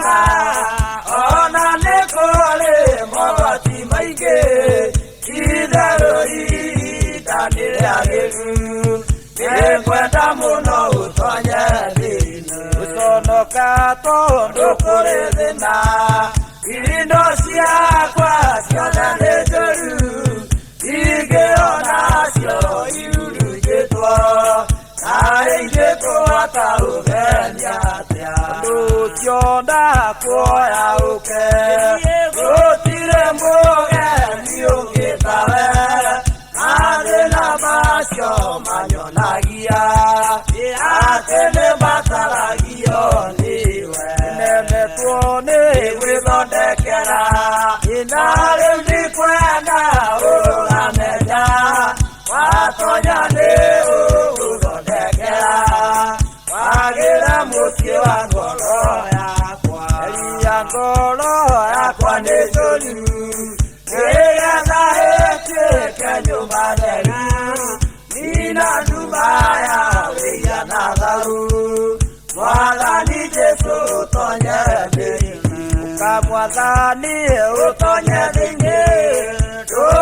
ona nekole mabati maike idaroi danirageru ekwenda muno utonye thina uconoka tondu kuri thina indo ciakwa ciothe nĩ njũru ingĩona cio irurugĩtwo na ingĩkũhota ũgenia atĩa ndũciona kuoya ũke gũtirĩ mũgeni ũngĩ tawe na thĩna macio manyonagia atĩ nĩ mataragio nĩwe nemetwo nĩ gwĩthondekera na rĩu ndikwenda ũrũgame nja watonya nĩ ũgũthondekera wagĩra mũciĩ wa ngoro yakwa eria ngoro yakwa nĩ njũru nĩgetha ĩtuĩke nyũmba theru nina nduma ya wĩiga na thau Mwathani Jesũ ũtonye thĩinĩ Mwathani ũtonye thĩinĩ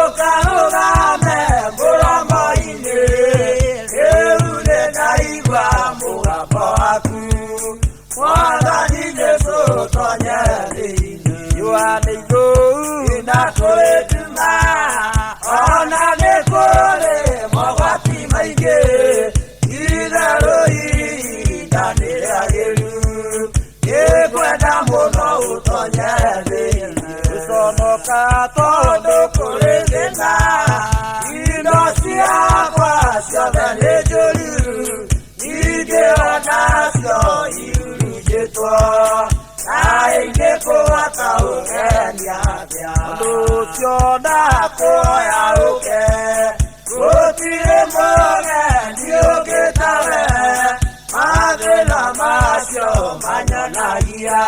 ndũkarũgame mũromo-inĩ rĩu nĩndaigua mũgambo waku Mwathani Jesũ ũtonye thĩinĩ riũa nĩ ithũu na kũrĩ nduma ona nĩ kũrĩ mogwati maingĩ itherũ ihinda nĩ rĩagĩru ngĩkwenda mũno ũtonye thĩinĩ ũconoka tondũ kũrĩ thĩna indo ciakwa ciothe nĩ njũru ingĩona cio irurugĩtwo na ingĩkũhota ũgenia atĩa ndũciona kuoya ũke gũtirĩ mũgeni ũngĩ tawe mathĩna macio manyonagia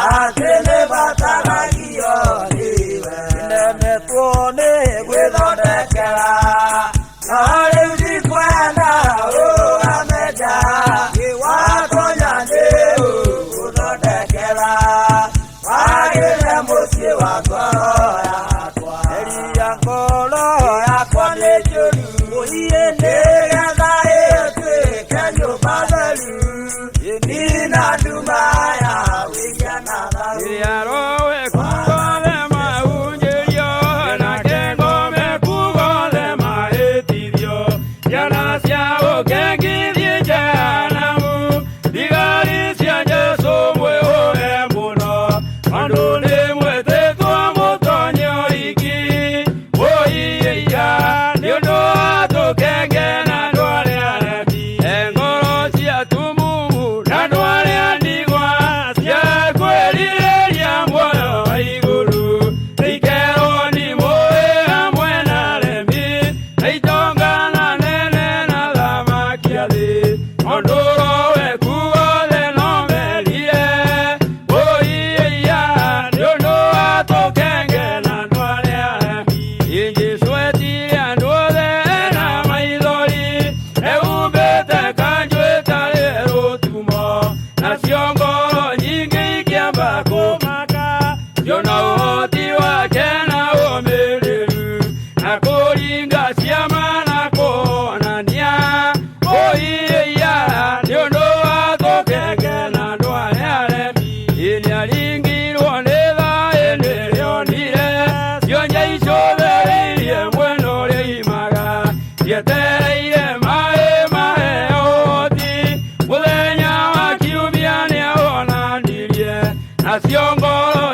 atĩ nĩ mataragio nĩwe nemetwo nĩ gwĩthondekera no rĩu ndikwenda ũrũgame nja watonya nĩ ũgũthondekera wagĩre mũciĩ wa ngoro yakwa eria ngoro yakwa nĩ njũru mũhiĩ nĩgetha ĩtuĩke nyũmba theru nina nduma ya wĩiga na thau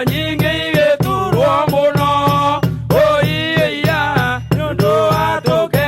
Nyingi igeturwo muno oiya nĩ ũndũ wa tũke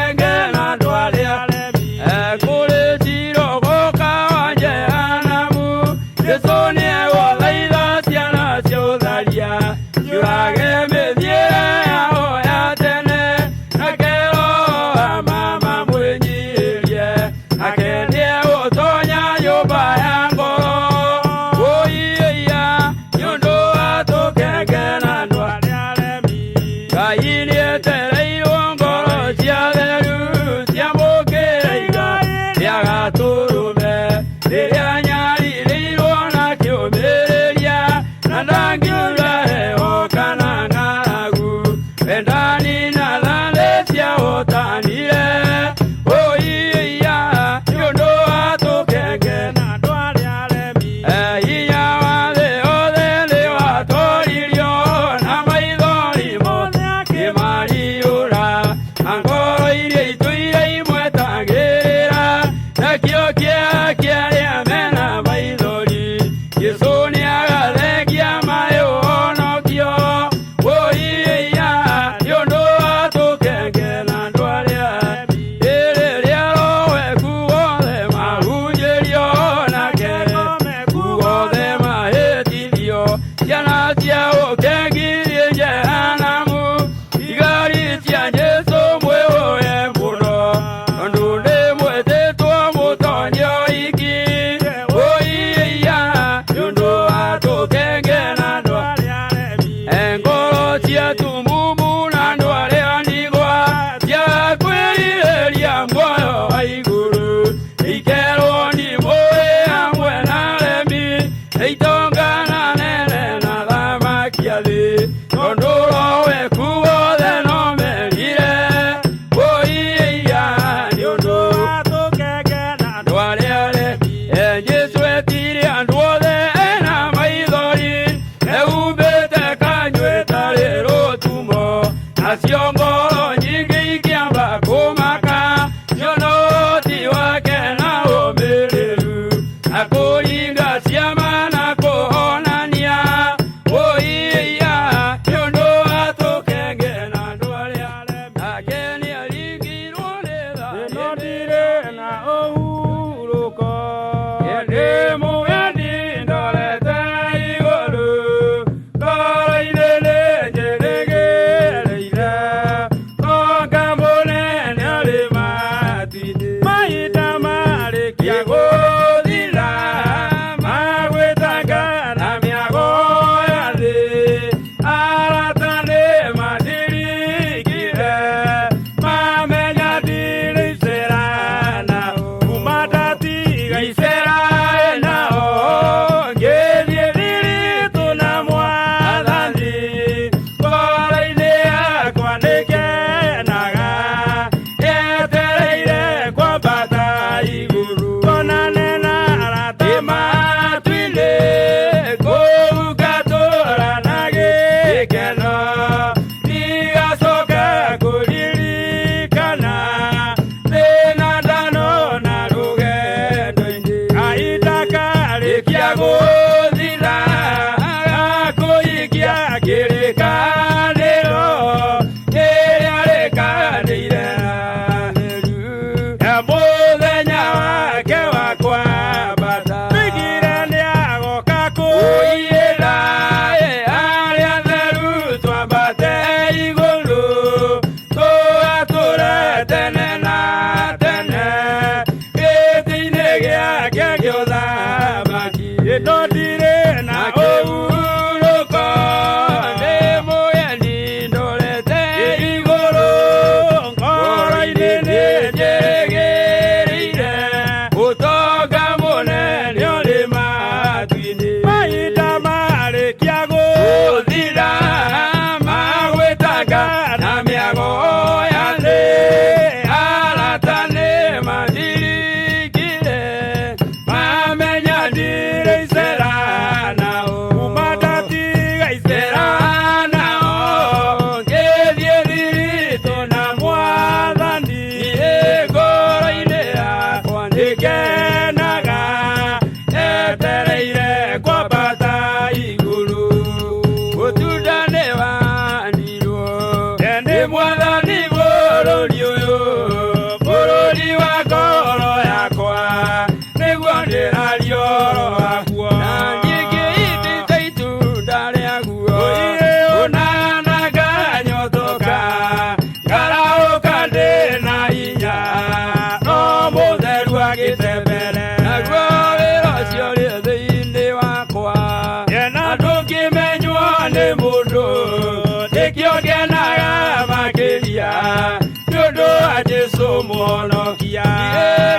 umuhonokia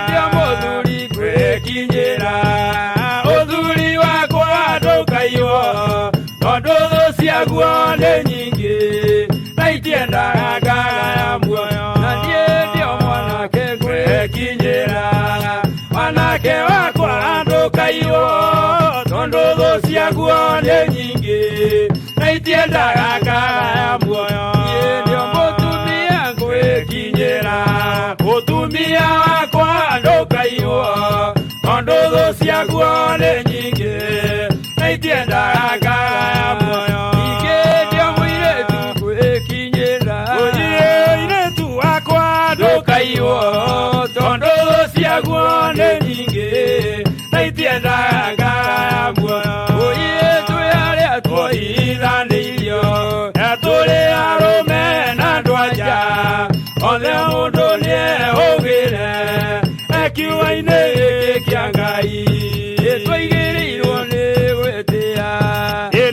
ndio muthuri gwikinyira uthuri wakwa ndukaiwo tondu thu ciaguo ni nyingi na itiendaga ngagaya muoyo na nie ndio mwanake gwikinyira mwanake wakwa ndukaiwo tondu thu ciaguo ni nyingi na itiendaga ngagaya muoyo nie ndio mutumia gwikinyira utumia wakwa ndukaiwo tondu thu ciaguo ni nyingi na itiendaga ngagaya muoyo ningĩ ndio mũirĩtu gwikinyĩra mũirĩtu wakwa ndũkaiywo tondu thũ ciaguo nĩ nyingĩ na itiendaga ngagaya muoyo mũirĩtu arĩa twoithanĩirio tũrĩ arũme na andũ-a-nja othe mũndũ nĩehũgĩre kiugo-inĩ gĩkĩ kĩa Ngai twagĩrĩirwo nĩ gwĩtĩa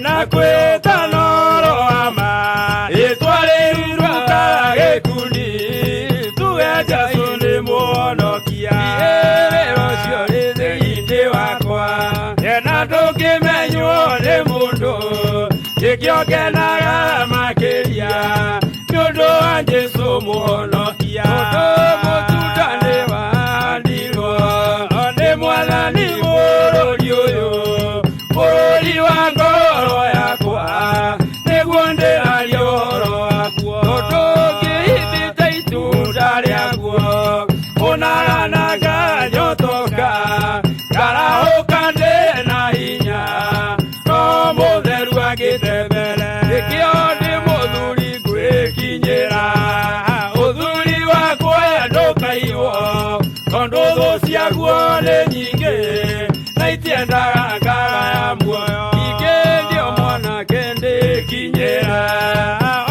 na kwĩta na ũhoro wa ma twarĩirwo gĩkundi tuge Jesũ nĩ mũhonokia wĩra ũcio rĩ thĩinĩ wakwa na ndũngĩmenywo nĩ mũndũ nĩkĩo ngenaga makĩria nĩ ũndũ wa Jesũ mũhonokia mũtunda nĩ wandirwo nĩ Mwathani bũrũri ũyũ bũrũri wa ngoro yakwa nĩguo ndĩraria ũhoro waguo ũndũ ũngĩhithĩte itunda rĩaguo ũnagananga nyotoka ngarahũka ndĩ na hinya no mũtheru agĩte mbere nĩkĩo ndĩ mũthuri ngwĩkinyĩra ũthuri wakwa ndũkaiywo tondu thũ ciaguo nĩ nyingĩ na itiendaga ngagaya muoyo ningĩ ndio mwanake ndĩkinyĩra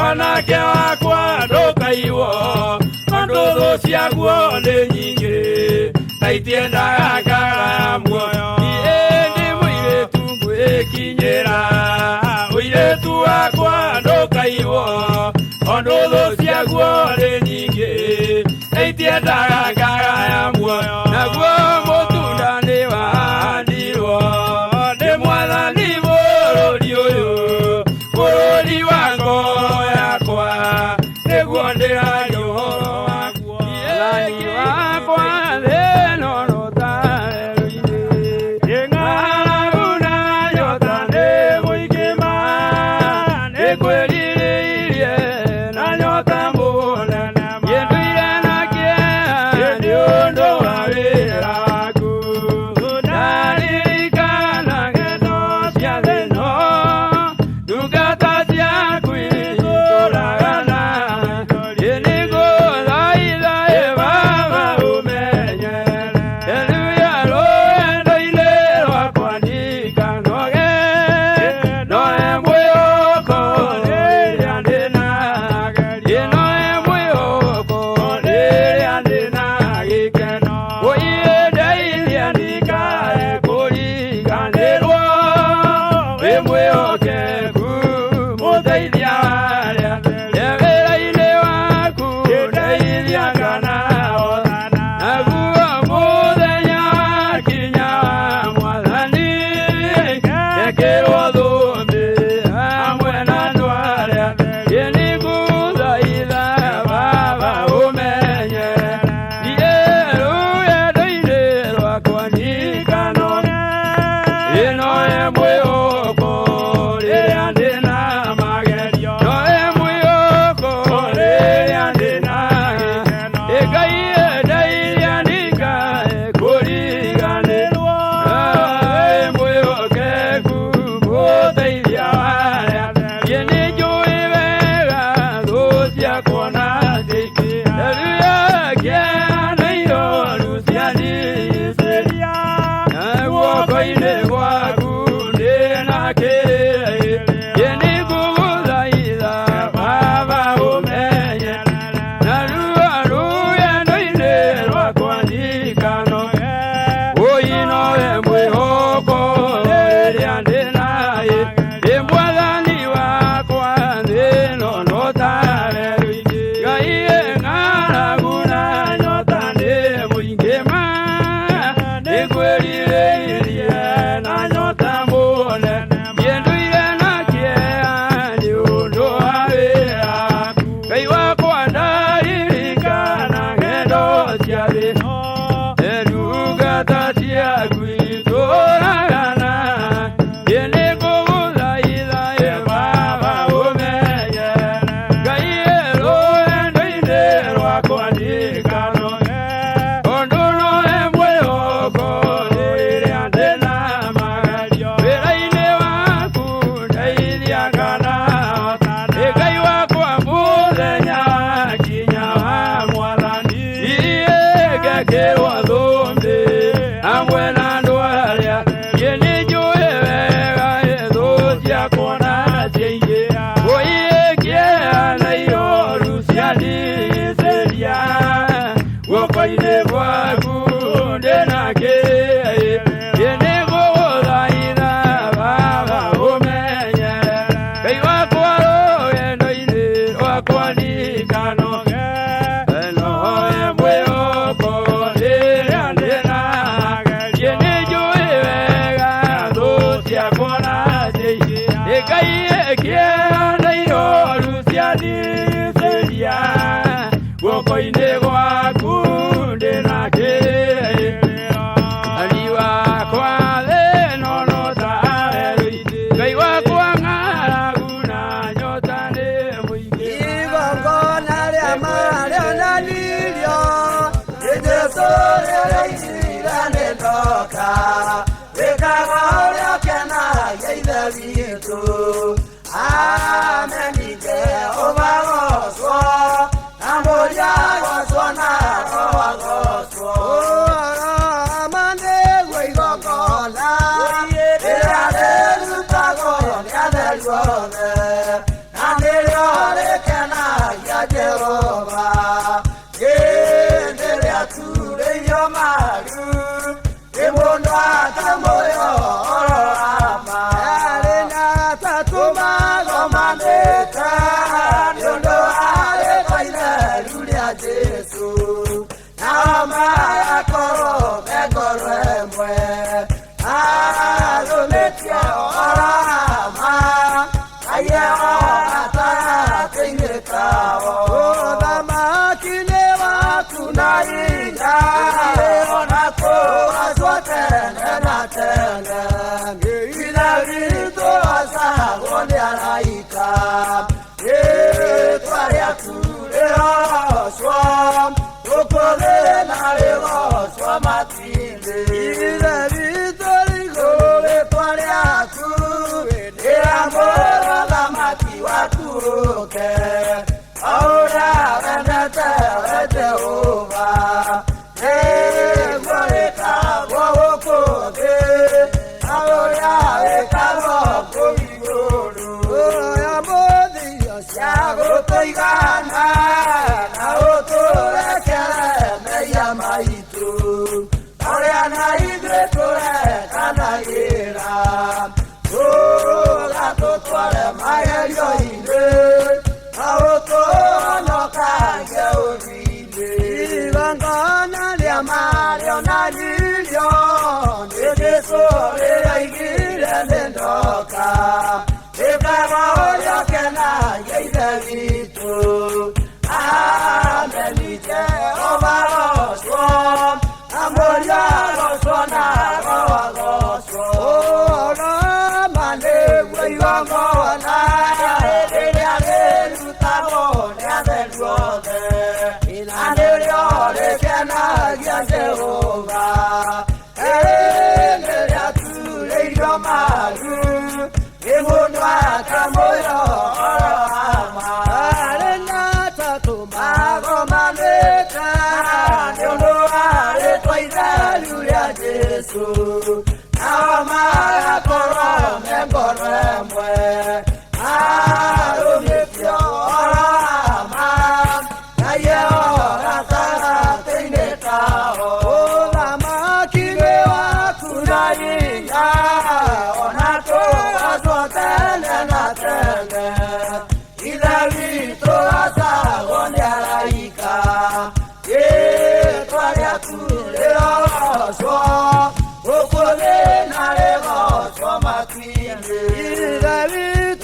onake wakwa ndũkaiywo tondu thũ ciaguo nĩ nyingĩ na itiendaga ngagaya muoyo niĩ ndĩ mũirĩtu ngwĩkinyĩra ũirĩtu wakwa ndũkaiywo tondu thũ ciaguo nĩ nyingĩ na itiendaga ngagaya muoyo naguo mũtunda nĩ wandirwo nĩ Mwathani bũrũri ũyũ bũrũri wa ngoro yakwa nĩguo ndĩraria ũhoro waguo Mwathani wakwa thĩna ũno ta werũ-inĩ ng'aragu na nyota nĩ mũingĩ ma nĩngwĩrirĩirie na nyota mũnene ma ndũire na kĩeha nĩ ũndũ wa wĩra waku ndaririkana ng'endo cia thĩ ĩno ndungata ciaku itũũraga na nĩngũthaitha Baba ũmenyerere haleluya rũgendo-inĩ rwakwa ndikanoge noe mwĩhoko rĩrĩa ndĩna noe mwĩhoko rĩrĩa ndĩna gĩkeno ũindeithia ndikae kũriganĩrwo wĩ mwĩhokeku mũteithia warĩa wĩra-inĩ waku ndeithia nganahotana naguo mũthenya wakinya wa Mwathani ekĩrwo thũmbĩ hamwe na andũ arĩa nĩngũthaitha Baba ũmenyerere niĩ rũgendo-inĩ rwakwa ndikanoge noe mwĩhoko rĩrĩa ndĩna magerio noe mwĩhoko rĩrĩa ndĩna gĩkeno David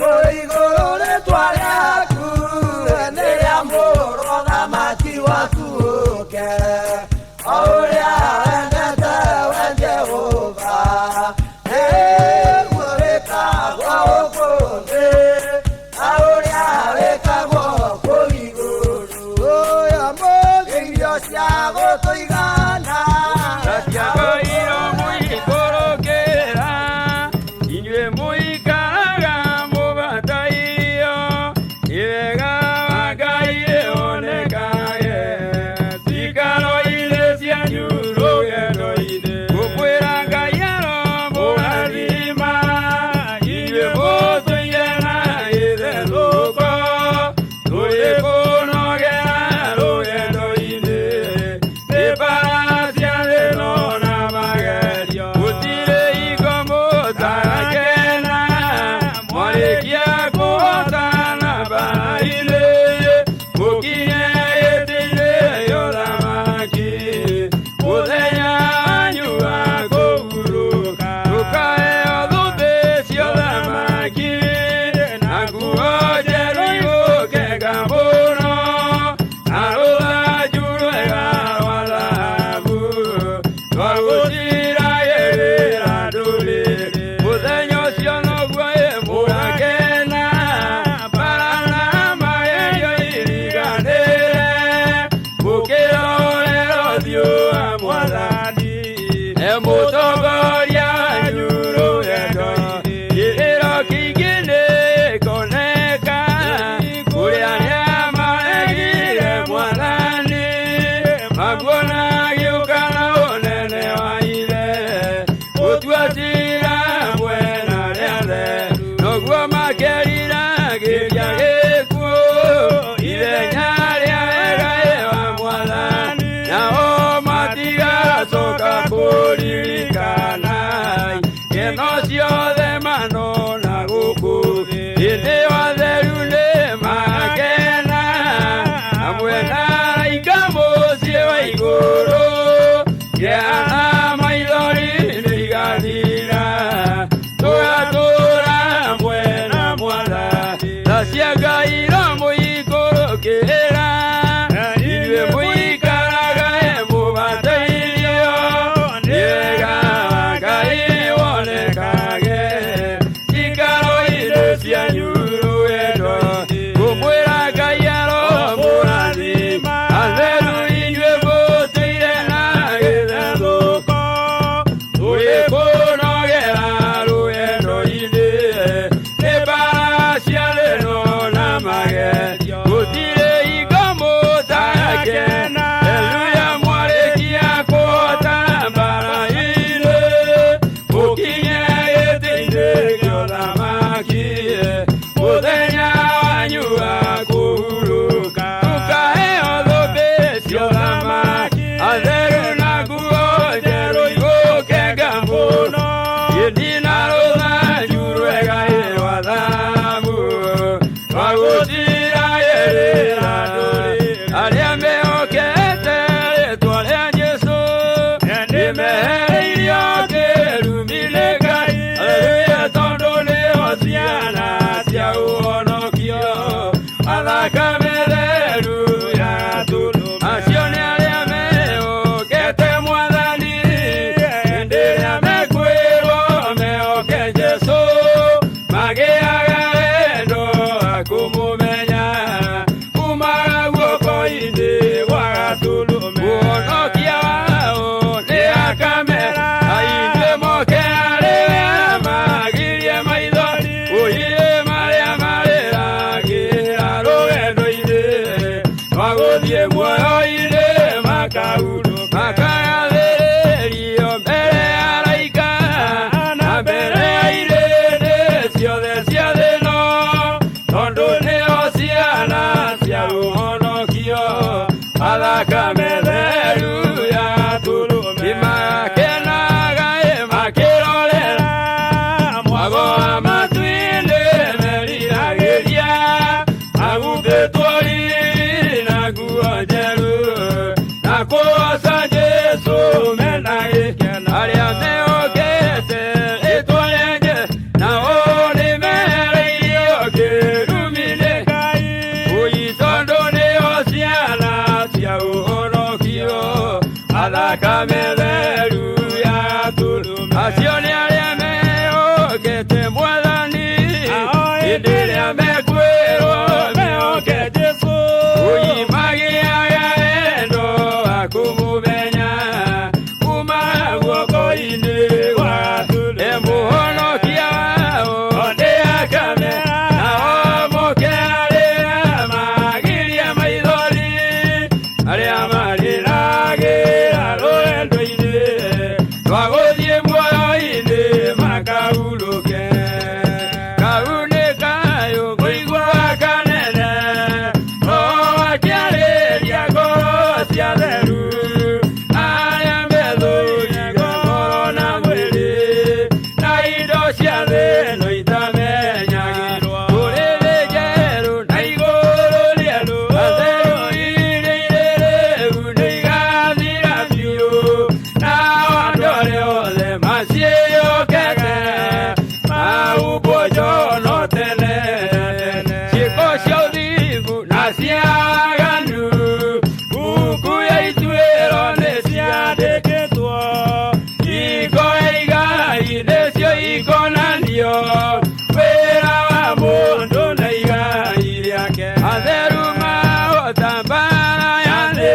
me cuero, veo que Jesús, oye, magia, kumubenya kuma guoko-ini gwatu emuhonokia onde akame nao mukearia magiria maithori aria mariragira rurendo-ini rwa guthie muoyo-ini makahuluke kau ni kayo kuigua kanene no akiariria ngoro cia theru aria methũire ngoro na mwĩrĩ na indo cia thĩ no itamenyagĩrwo rũrĩrĩ njerũ na igũrũ rĩerũ atheru iria irĩrĩu nĩ igathira biũ nao andũ arĩa othe maciĩhokete mahumbwo njono tene ciĩko cia ũthingu na cia waganu mbuku ya ituĩro nĩ ciandĩkĩtwo iko ya igai nĩcio ikonanio wĩra wa mũndũ na igai rĩake atheru mahota mbara ya thĩ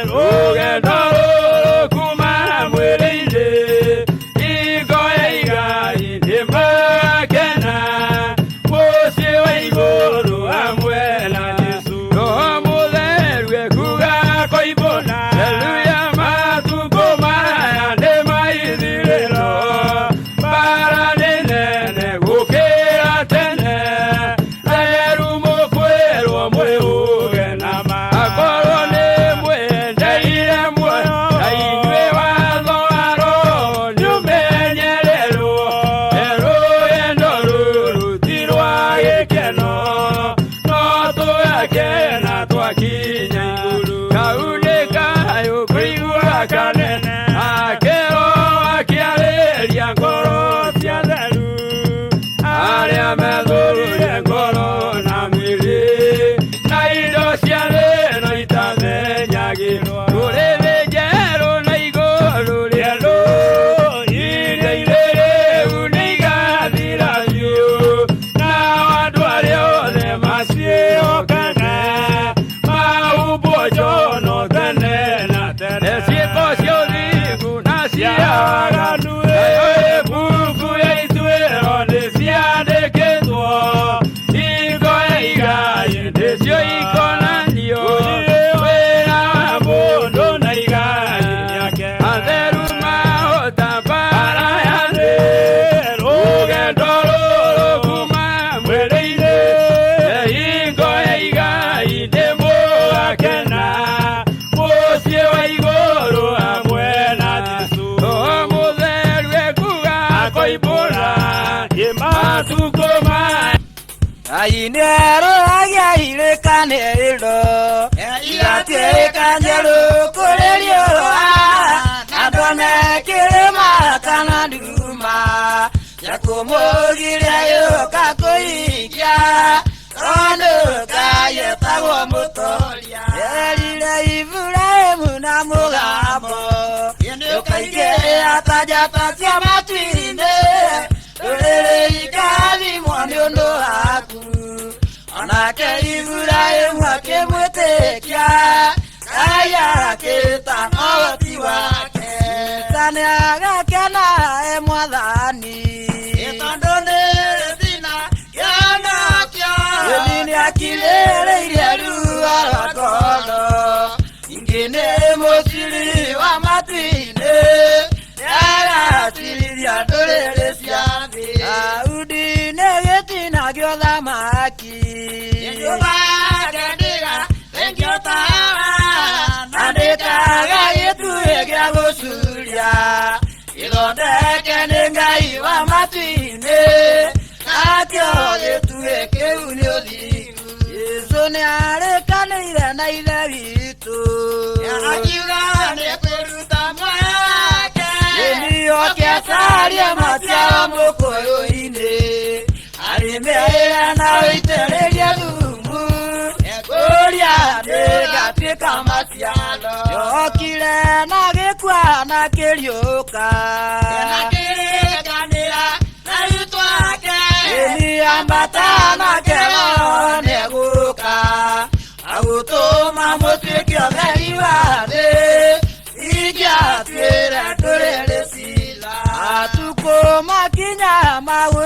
rũgendo rũrũ kuma mwĩrĩ-inĩ iko ya igai nĩmakena mũciĩ wa igũrũ hamwe na Jesũ roho mũtheru ekuga koimbũra haleluya matukũ maya nĩ maithirĩro mbara nĩ nene gũkĩra tene atheru mũkwĩrwo mwĩhũge na ma akorwo nĩ mwĩendeire muoyo na inyuĩ watho wa roho nĩũmenyererwo rũgendo rũrũ ti rwa gĩkeno no tũgakena twakinya igũrũ kau nĩ kayũ kũigua kanene akero akĩarĩria ngoro cia theru arĩa methũire ngoro na mwĩrĩ na indo cia thĩ no itamenyagĩrwo rũrĩrĩ njerũ na igũrũ rĩerũ iria irĩrĩu nĩ igathira biũ nao andũ arĩa othe maciĩhokete mahumbwo njono tene na tene ciĩko cia ũthingu na cia waganu nayo mbuku ya ituĩro nĩ ciandĩkĩtwo iko ya igai nĩcio ikonanio wĩra wa mũndũ na igai rĩake atheru mahota mbara ya thĩ rũgendo rũrũ kuma mwĩrĩ-inĩ iko ya igai nĩmũgakena mũciĩ wa igũrũ hamwe na Jesũ roho mũtheru ekuga koimbũra matukũ maya Ainero irĩkanĩro igatuĩka njerũ kũrĩ riũa na ndone kĩrĩma kana nduma ya kũmũgiria gĩũka kũhingia tondũ Ngai etagwo mũtoria erire Iburahĩmu na mũgambo ũkaingĩra ta njata cia matu-inĩ rũrĩrĩ ikathimwo nĩ ũndũ waku onake Iburahĩmu akĩmwĩtĩkia Ngai agakĩta ũhoti wake tani agakena mwathani tondũ nĩ thina kĩonokio nĩ akirĩrĩirie ruo rwa ngoro ingĩ nĩ mũciri wa matu-inĩ nĩagatiriria ndũrĩrĩ cia thĩ Daudi nĩ gĩtinagio thamaki na ndĩkaga gĩtue gĩa gũcuria gĩthondeke nĩ Ngai wa matu-inĩ nakĩo gĩtue kĩu nĩ ũthingu Jesũ nĩarĩkanĩire na ithe witũ akiuga nĩkwĩruta muoyo wake nĩnioke carie maciaro mũkũyũ-inĩ arĩmĩra na ũitĩrĩrie thumu kũria ndĩgatuĩka maciaro yokire na gĩkua na kĩriũka ambata na kero nĩgũka agũtũma mũtuĩke ũtheri wa thĩ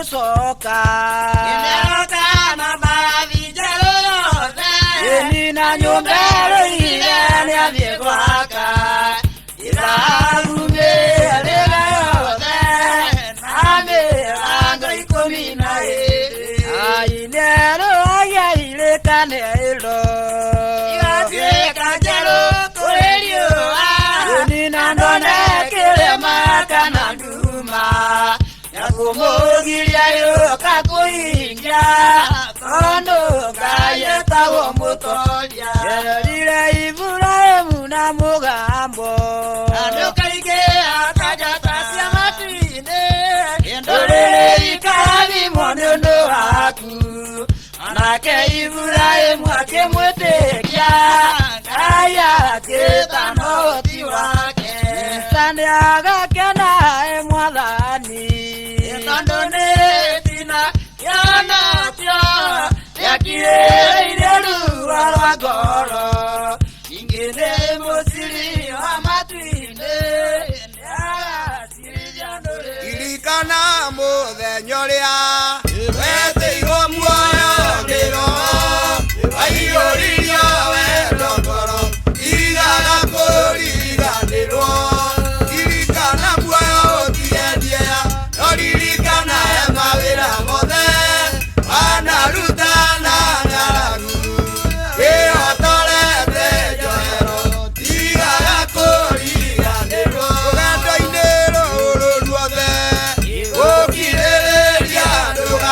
soka imeroka mabavi jalode nina nyombero ile ya viegwaka ila rume lela yode name ando ikomina ainero ya ile kane ilo iwate kajalo koelio nina ndone kile makana nduma yakumogilia yo kakuingia kono kaya tawo mutolia yadire Ibrahimu na mugambo adokaige akajata siamatine endole ikani monono haku anake Ibrahimu akemwetekia kaya ketano tiwake sande agakena emwadhani Tandone tina yana tia yakie ireru alagoro ingene mosiri amatwine ya siriandore irikana muthenyoria wete igomwoyo ndiro aiyoririo wendokoro irigaga kuriganirwo irikana muoyo utiendiea noririkana emawira mothe anarutana ng'aragu ĩhotorete njohero irigaga kuriganirwo rũgendo-inĩ rũrũ ruothe gũkirĩrĩria ndũga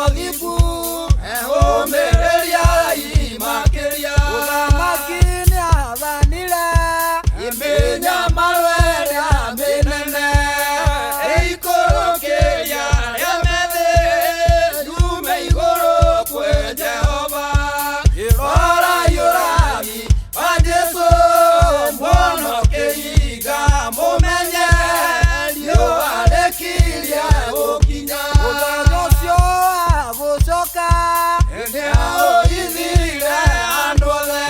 thiku umereria imakiria makini athanire imenya marwere amenene eikorokeria riamethe yume iguru kwe Jehova irora yurabi wa Jesu mwono keiga mumenye yo arekiria ukinya utanyocio agucoka endeo ithire andothe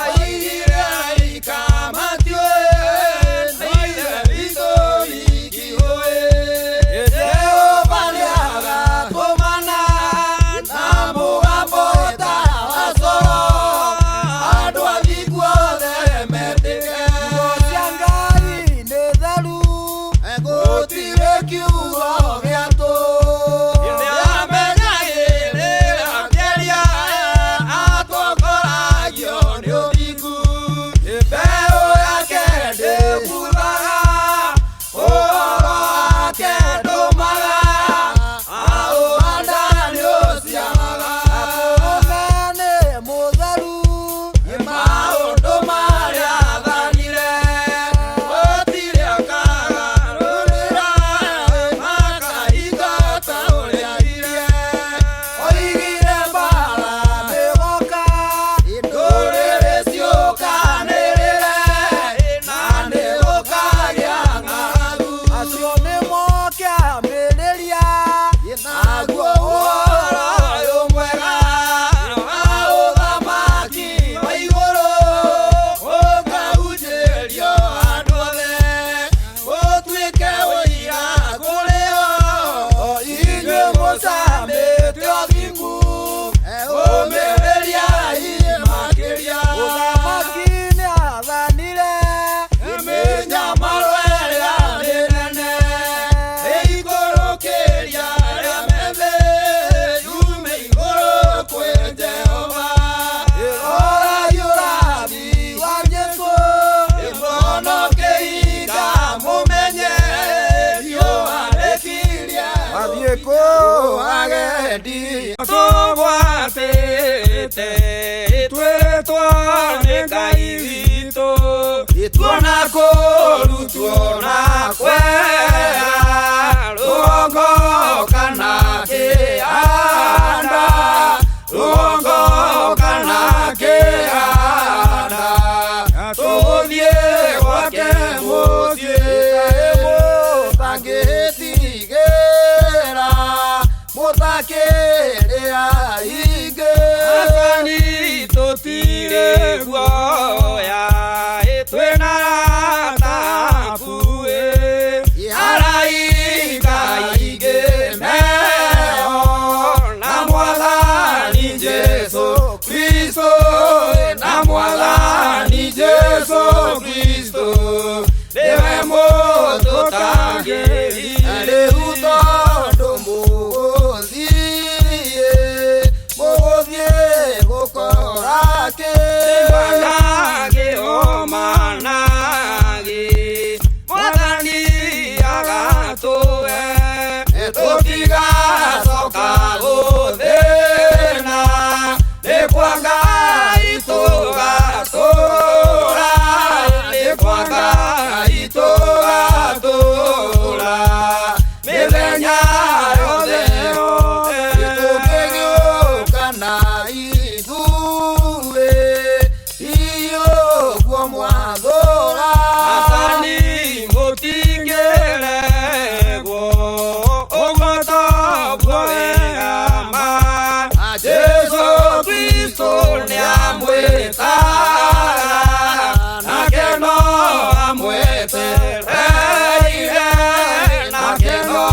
aigire ikamatio naire viso ikihoe endeo baliaga tumana na mugambo tawasoro andu athiguothe metike ciangai nĩ theru gũtirĩ kiugo gĩatũ nĩamenyagĩrĩra atongoragio nĩ ũthingu mbeũ yake ndĩbuthaga ũhoro wake ndũmaga aũhanda nĩũciaraga mũrũme nĩ mũtheru maũndũ marĩa athanire gũtirĩ akagarũrĩra makaingata ũrĩa ire oigire mbara nĩgoka ndũrĩrĩ ciũkanĩrĩre na nĩgũkagĩa ng'aragu acio nĩmo kĩambĩrĩria naguo ũhoro ũyũ mwega wa ũthamaki wa igũrũ ũkahunjĩrio andũ othe ũtuĩke ũira kũrĩ o inyuĩ mũcambĩte ũthingu ũmĩrĩriai makĩria ũthamaki nĩ athanire imenya marwere anene ĩikũrũkĩria rĩamethe yume igũrũ kwĩ Jehova irora yũrathi wa Jesu ĩmũhonokeire mumenye yo arekirie athiĩ kũ agendi tũgwatĩte twĩtwo nĩ Ngai witũ tuona kũrutwo na kwera rũgongo kana kĩanda rũgongo kana kĩanda tũthiĩ gwake mũciĩ mũtangĩtigĩra mũtakĩrĩa ingĩ athani tũtirĩ guoya twĩna tabuĩ araika ingĩ meho na Mwathani Jesu Kristo na Mwathani Jesu Kristo nĩwe mũtũtangĩria rĩu tondũ mũgũthiĩ gũkora kĩmanage omanage Mwathani agatũhe tũtigacoka gũthĩna nĩ kwa Ngai tũgatũũra nĩ kwa Ngai tũgatũũra mĩthenya yothe tũkĩgĩũka na ithuĩ iũguo mwathũra athani mũtingĩregwo ũguo toguo wĩama Jesu Kristo nĩamwĩtaga nake no amwetereire nake no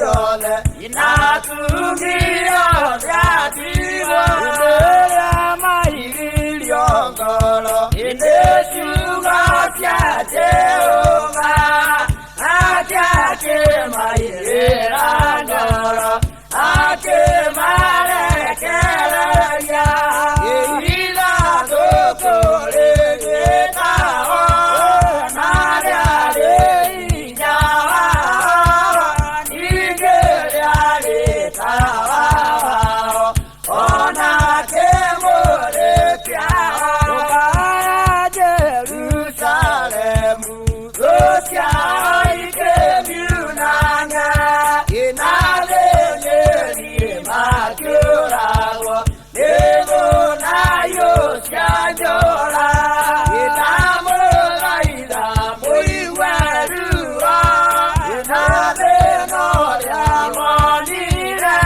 yole inatumio vyativo Indera mairi yongolo indeshuga vya Jehova akake mairera ndoro ake marekereya ila dokole getao mariale injawa nigereale tawa ona kemore piao Para Jerusalemu Rosia ikebiunanga inale nyeri makurawo Ego na yosianjola inamura ida muiwerua inabe noria monire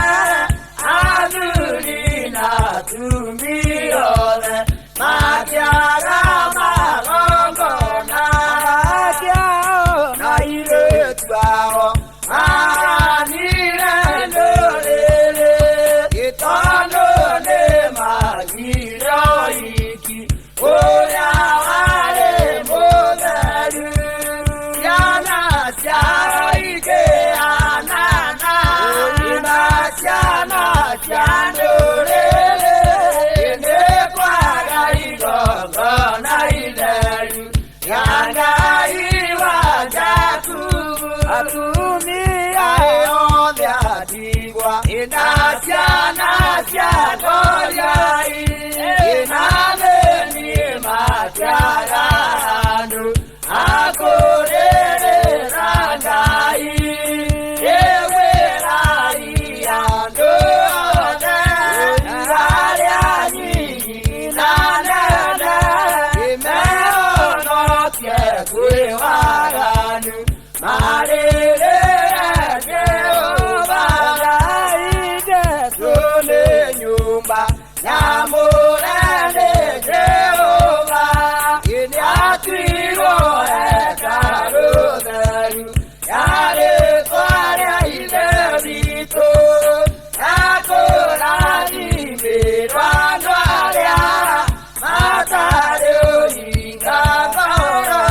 adurina tumbiole Makiara magongona Makiao na ile tuao Aranire ndolele Itondo ne magiro iki Oya wale moderu Yana siaro ike anana Ina siana siandolele Ine kwaga igongona ideru Yanga iwa jakubu Atumia Ayo vyatigwa Inasiana siatoyai Inaleni matiarandu Akorere rangai Ewe rai andone Aria nyingi nanene Imeono kwe waranu Marere Jehova Raide Tule nyumba Nyamurene Jehova Inyatiro ekaruderu Yare kwaya ile vito Yakorani mirwandaria Matareo ingakoro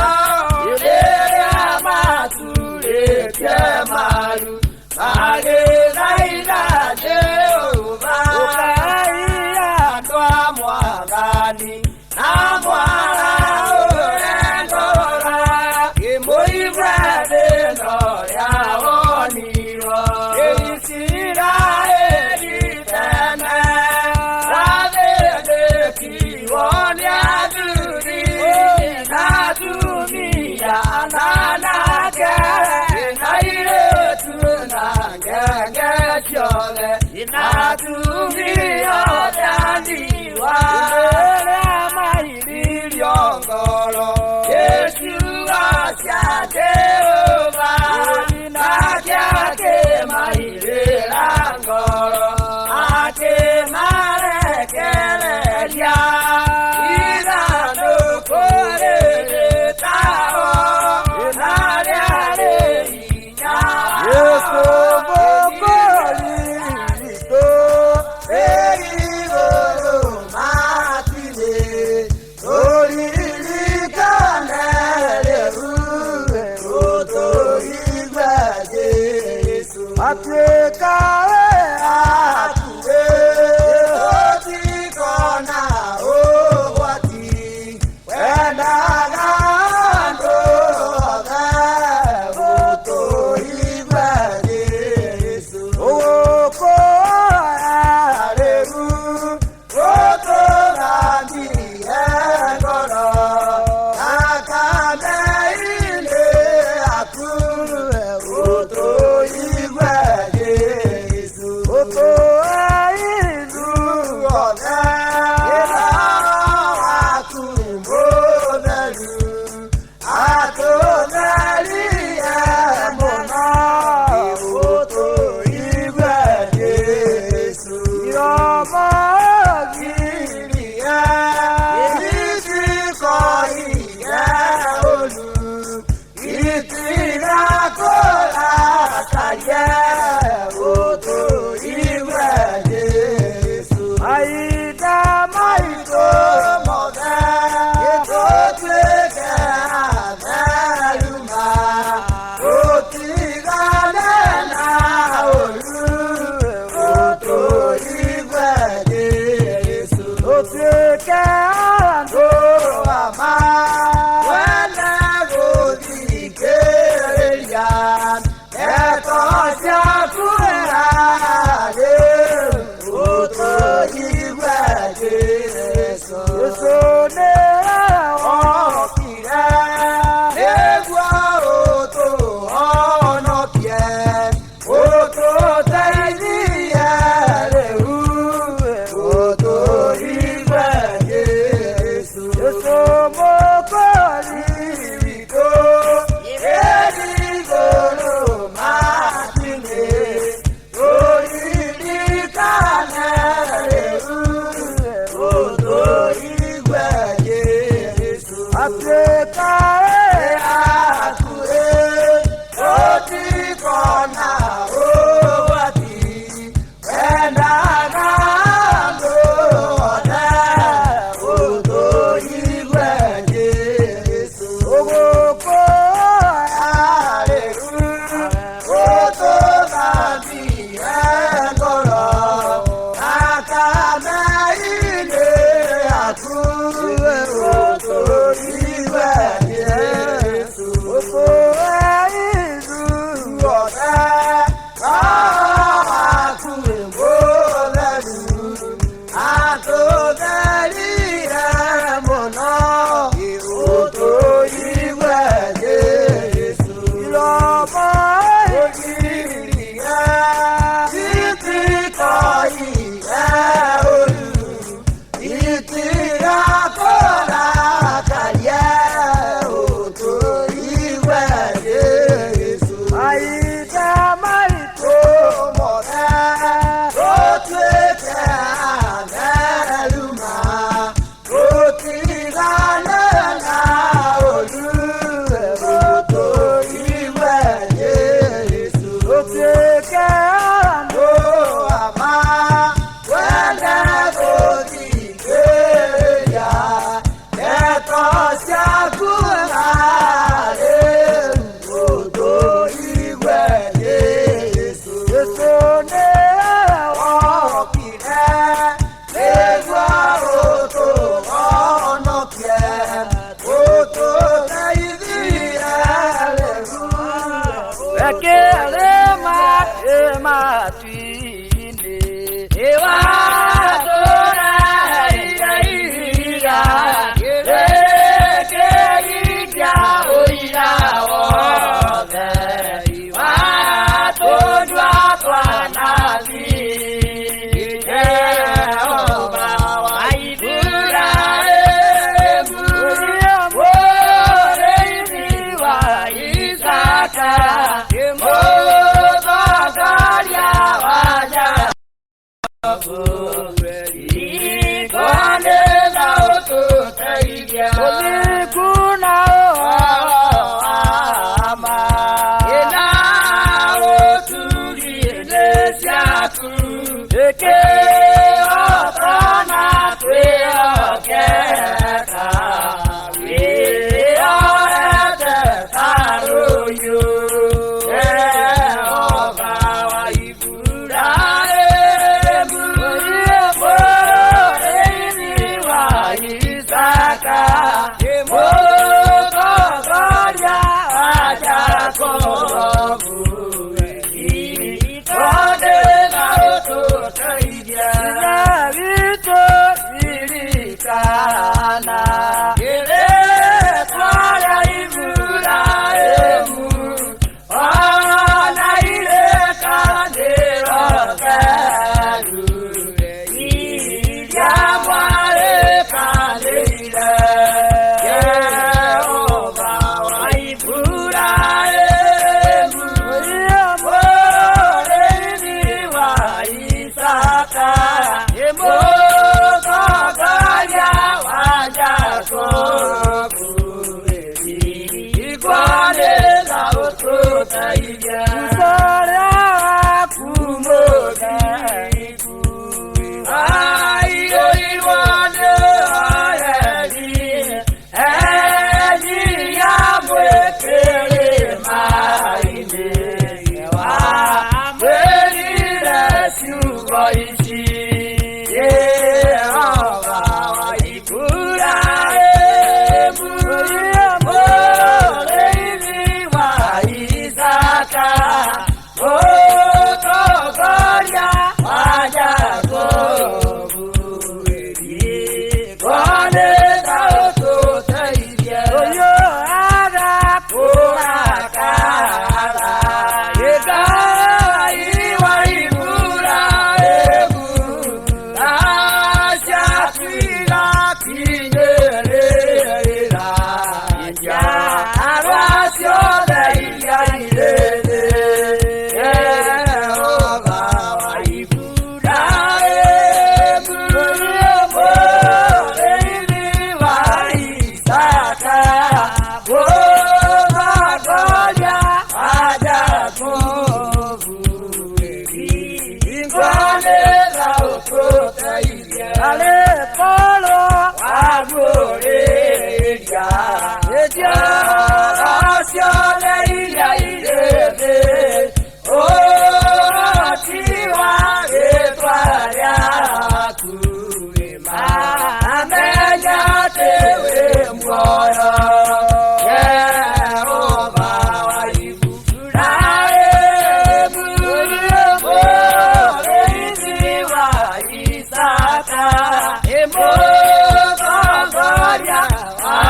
Ileria matule piemaru Mageraida Jehova Ukaia Kwa mwagani Na mwala urendora Imuibrede no yaoniwa Israeli tene Ravede kiwoni aduri Natumia nanake Inaire tunangenge chole Inatumia dandiwa Indera mairi Yongolo Yeshua sia Jehova Nakiake mairera ngolo Ake marekereria Irano korere tao Inariare inya Yesu bokoli Erigoro matile Oririkane ruwe Oto igba Jesu Atekawe Atuwe Oti kona owati Wenda gando Oto igba Jesu Oko Aleru Oto gandi engoro Akame ile akuru Oto igwe Jesu Oko aizu Ọ̀nà ìlànà àtúnbọ̀dẹ̀lú àtúnẹ̀lì ẹ̀mọ̀nà ìwòtò ìgbẹ́ Jésù. Ìrọ̀mọ́ Kiri ẹ̀ ìdí kọ ìyẹ́ olú ìtìlákọ̀ àtàyẹ́.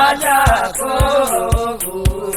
Aja ko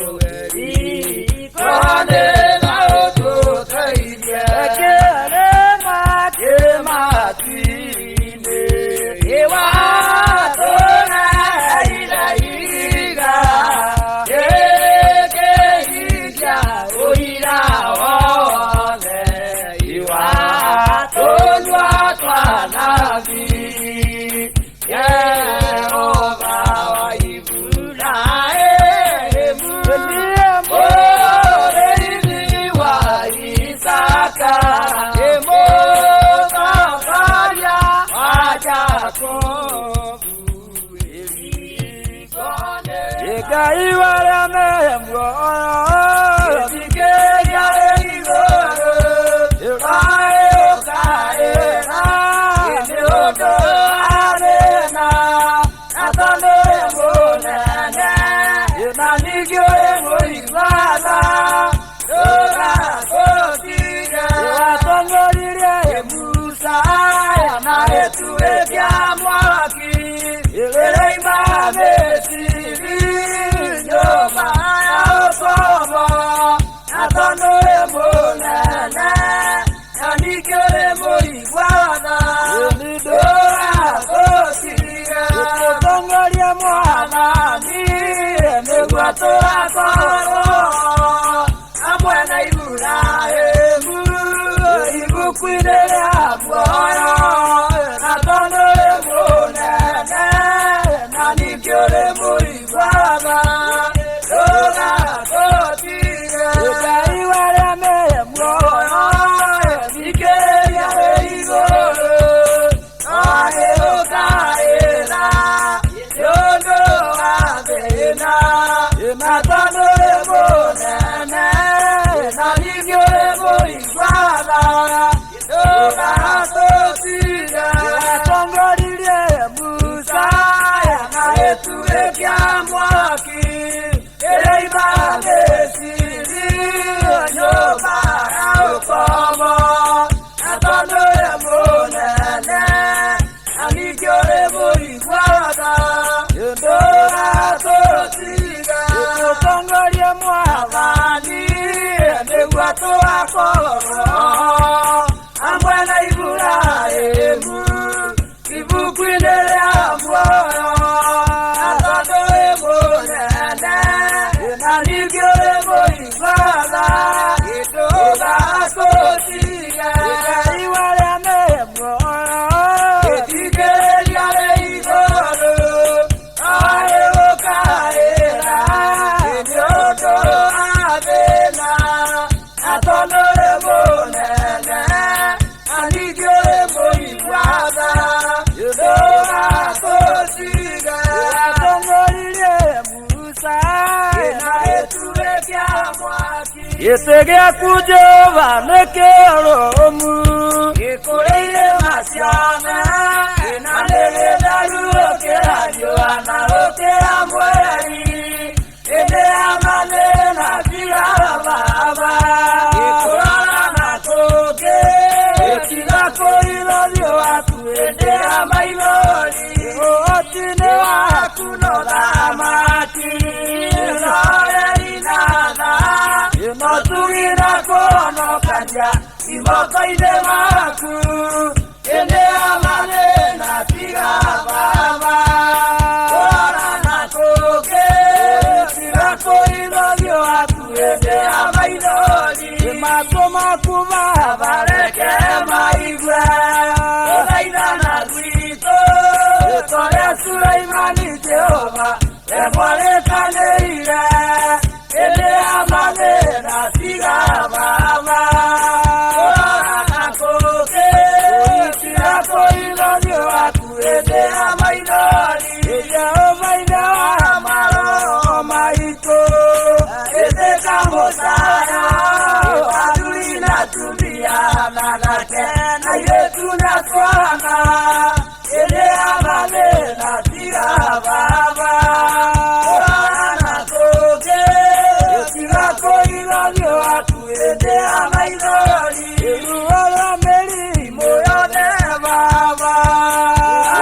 watu wakoro amwana Ibrahimu ibukwine ya mwoyo atoto ebonene nanigyo eboibala itoga akotiga iwale mwoyo etikelia leigoro aewokaera idioto abena atoto ebonene nanigyo eboibala itoga akotiga atongolile Musa inaetulekia mwaki Yesegea kujova nekeromu Ikoleile masiana Inalele daruoke ajoana oke amweri Ede amane na kila baba Ikolala na toke Ekila koilolio watu ede amailoli Otine watu no damati Noye inana Imotugira kono kanja Imoko ide maku Ende amane na tiga baba Kora na toke Tiga koilolio watu ede amailoli Imako maku baba Reke maigwe Odaida na gwito Tore Sulaimani Jehova Emole kaneire Ede amane na tiga baba Kora na koke Tiga koilolio watu ede amailoli Jehova ina amaro maito Ede kamosaya Wadu inatumia nanake Na yetu na twana Ede amane na tiga baba Kora na koke Tiga koilolio watu ede amailoli Iruola meri moyone baba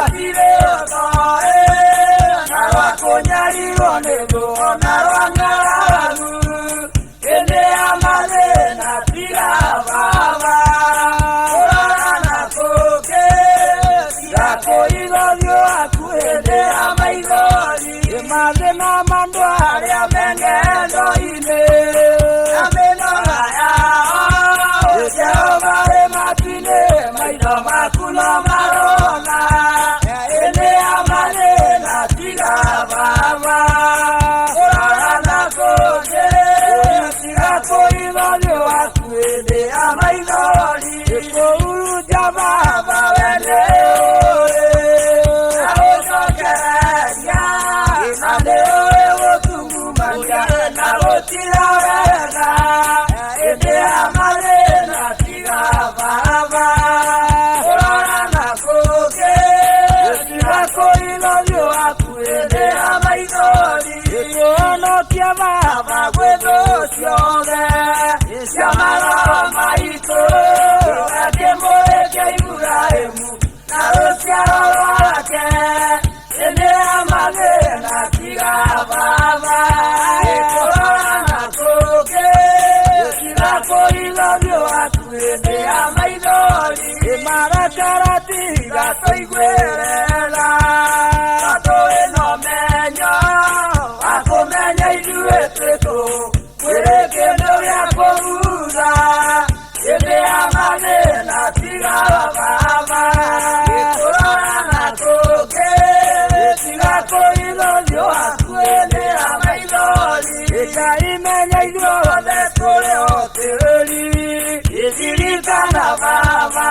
Atire otoe Narwakonyari onego narwangaralu Ede amane na tiga baba Kora na koke Tiga koilolio watu ede amailoli Imade na mandwari amengendo ine Ameno haya Jehova ematine Maido makuno marona Ede amane na tiga baba Kora na koke Tiga koilolio watu ede amailoli Eko uru jababa wende Aosokereria Inade oe wotungu manja Na otira wega Ede amane na tiga baba Kora na koke Tiga koilolio watu ede amailoli Eko ono kia baba kwedo sioge Yamaro maito Ake moeke Ibrahimu Narosia wake Ede amane na tiga baba Kora na koke Tiga koilolio watu ede amailoli Imarakara tiga toigwerela Tato eno menyo Ako menyo idue teto Kweleke no yako uza Ede amane na tiga baba Kora na koke Tiga koilolio watu ede amailoli Eka imenya idue tole oteli Izirikana baba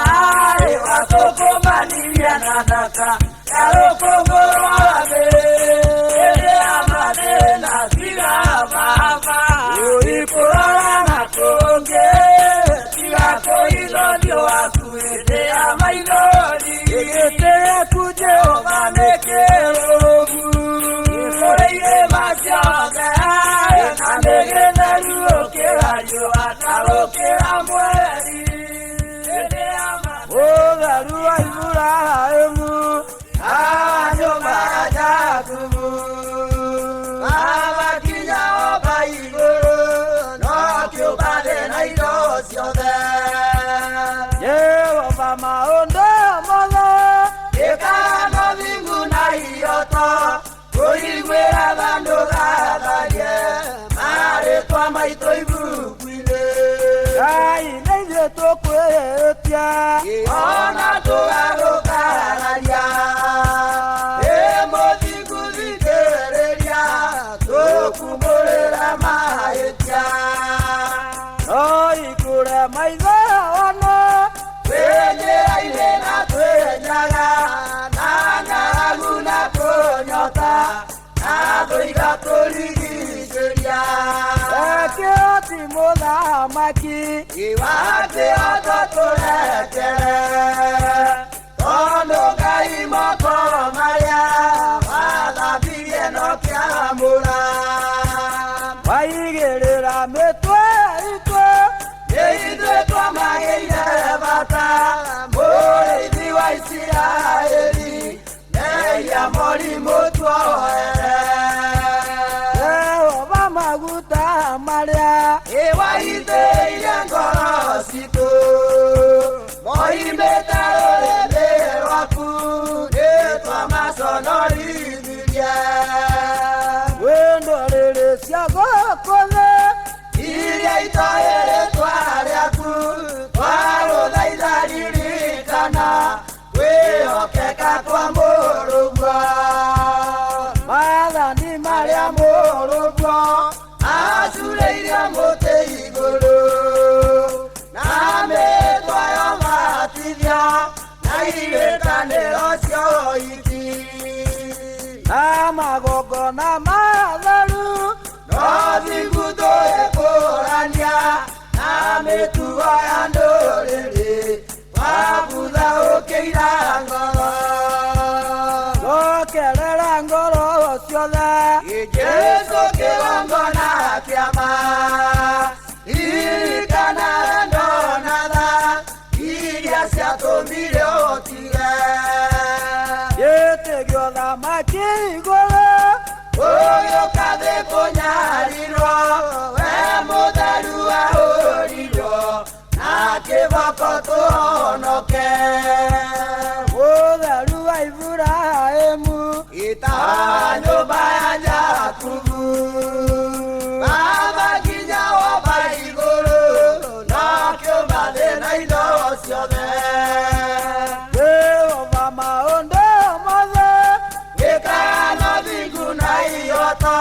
Ewatoko manilia nadaka Yaroko ngorwabe Ede amane na tiga baba Kora na koke Tiga koilolio watu ede amailoli Ete kujehova nekerogu Ikoleile masyaga Nandege naruoke ayo Ataroke amweri Ede amane Oga ruwa Ibrahimu Ajo majakumu Baba kinya oba igoro No kyo bade na ido kwĩtia ona tũgarũkararia mũthingu thikĩrĩria tũkumũrĩra mahĩtia no ikũre maitho ono twĩnjĩra-inĩ na twĩnjaga na ng'aragu na kũnyota na thũiga tũrigicĩria kĩhoti mũthamaki wakĩhota tũrekere tondũ Ngai moko marĩa wathambirie no kĩamũra waigĩrĩra mĩtwe itũ ithuĩ twamagĩire bata mũrĩithi wa Isiraeli nehia mũrimũ tuohere Jehova maguta marĩa waitĩire ngoro citũ moimĩte rũrĩrĩ rwaku nĩtwamaconorithirie ndũrĩrĩ cia gũkũ thĩ iria itoĩ rĩtwa rĩaku twarũthaitha ririkana kwĩhokeka kwa mũrũguo maathani marĩa mũrũguo acurĩire mũtĩ igũrũ na mĩtwa yomatithia na irĩkanĩro cia ũhiki na magongona matheru no thingu tũgĩkũrania na mĩtugo ya ndũrĩrĩ wabutha ũkĩira ngoro tũkerera ngoro ciothe Jesũ kĩgongona kĩama ririkana wendo na tha iria ciatũmire ũtige gĩtĩgio thamaki igũrũ ũgĩũka thĩ kũnyarirwo we mũtheru wahũrirwo na kĩboko tũhonoke mũtheru wa Iburahĩmu itawa nyũmba ya Jakubu baba nginya woba igũrũ no kĩũmba thĩ na indo ciothe Jehova maũndũ mothe wĩkaga na thingu na ihoto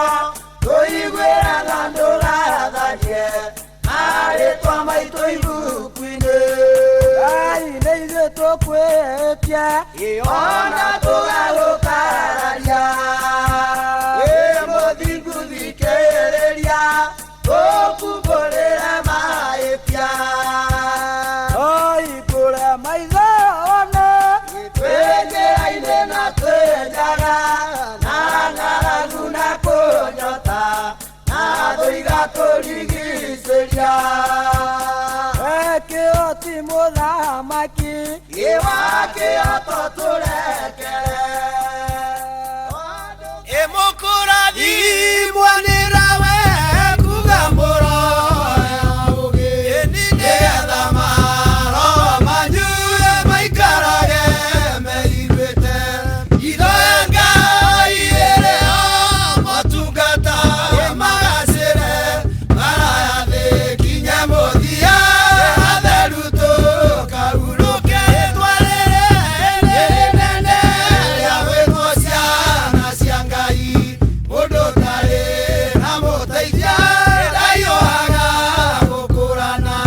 tũiguĩra tha ndũgathanie marĩtwa maitũ ibuku-inĩ Ngai nĩ ithuĩ tũkwĩtia ona tũgagũkararia mũthingu thikĩrĩria tũkumbũrĩre mahĩtia no ikũre maitho one twĩnjĩra-inĩ na twĩnjaga na ng'aragu na kũnyota na thũiga tũrigicĩria kĩhoti mũthamaki wakĩhoto tũrekere mũkũrathimwo nĩ rawe kuga mũroya ũgĩ nĩgetha maroho manyu maikarage meiguĩte ithoya Ngai ĩrĩho motungata magacĩre maraya thĩ kinye mũthia atheru tũkaurũke rĩtwa rĩrĩ rĩnene rĩa gwĩtwo ciana cia Ngai mũndũ tarĩ na mũteithia ndaiyũhaga gũkũrana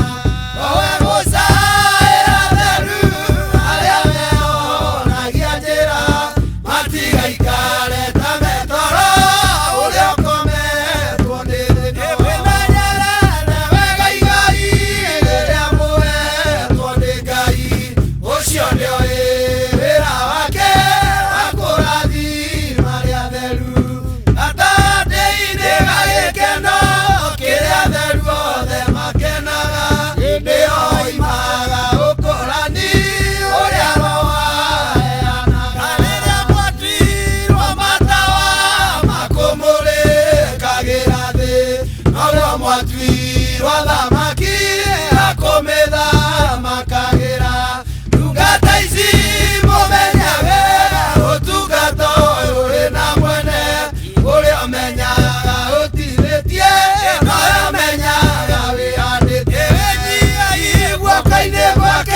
owe gũcaĩra atheru arĩa mehonagia njĩra matigaikare ta metoro ũrĩa ũkometwo nĩ thĩ wĩmenyerere wega igai rĩrĩa mũhetwo nĩ Ngai ũcio nĩoĩ wĩra wake wa kũrathima arĩa atheru gatagatĩ-inĩ ga gĩkeno kĩrĩa atheru othe makenaga nĩo oimaga ũkũrani ũrĩa Roho aheanaga rĩrĩa mwatuirwo matawa makũmũrĩkagĩra thĩ noguo mwatuirwo thamaki akũmĩthamakagĩra ndungata ici mũmenyage ũtungata ũyũ wĩ na mwene ũrĩa ũmenyaga ũtirĩtie noyo ũmenyaga wĩhandĩte guoko-inĩ gwake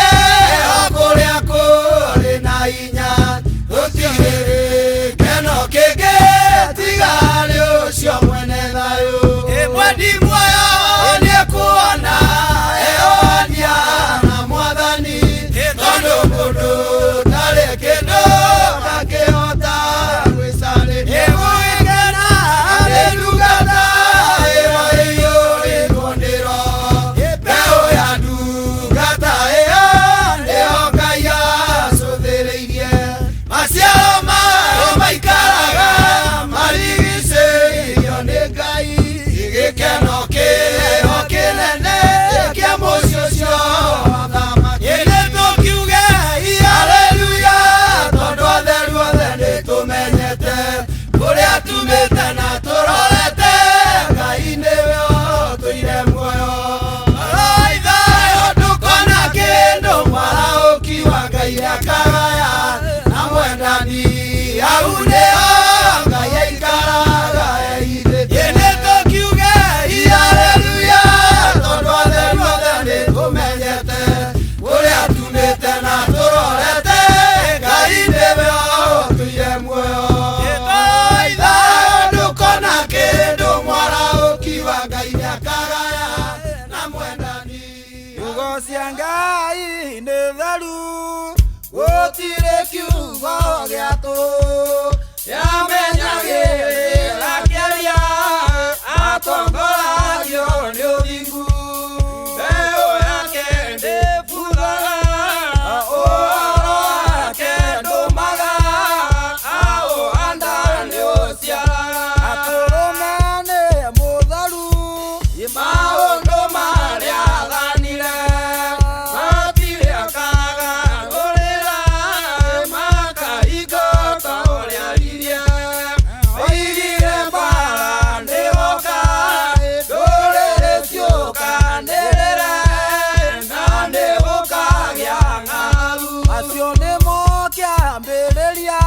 cia Ngai nĩ theru gũtirĩ kiugo gĩatũ yamenyagĩrĩra kĩaria atongoragio nĩ ũthingu mbeũ yake ndĩbuthaga ũhoro wake ndũmaga aũhanda nĩ ũciaraga atũrũme nĩ mũtheru maũndũ marĩa athanire matirĩ akaga ngũrĩra makahingo ta ũrĩa aririe oigire mbara ndĩgoka ndũrĩrĩ ciũkanĩrĩre na nĩgũkagĩa ng'aragu acio nĩmo kĩambĩrĩria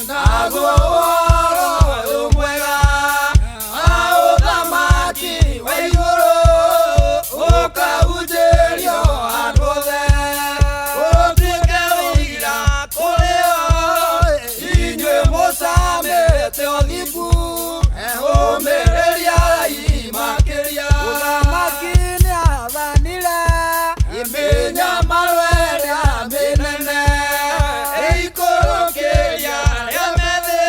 naguo ũhoro ũyũ mwega aũthamaki wa igũrũ ũkahunjĩrio andũ othe ũtuĩke ũira kũrĩ o inyuĩ mũcamĩte ũthingu ũmĩrĩriai makĩria ũthamaki nĩ athanire mĩnyamaro ĩrĩa mĩnene ĩikũrũkĩria arĩa methĩ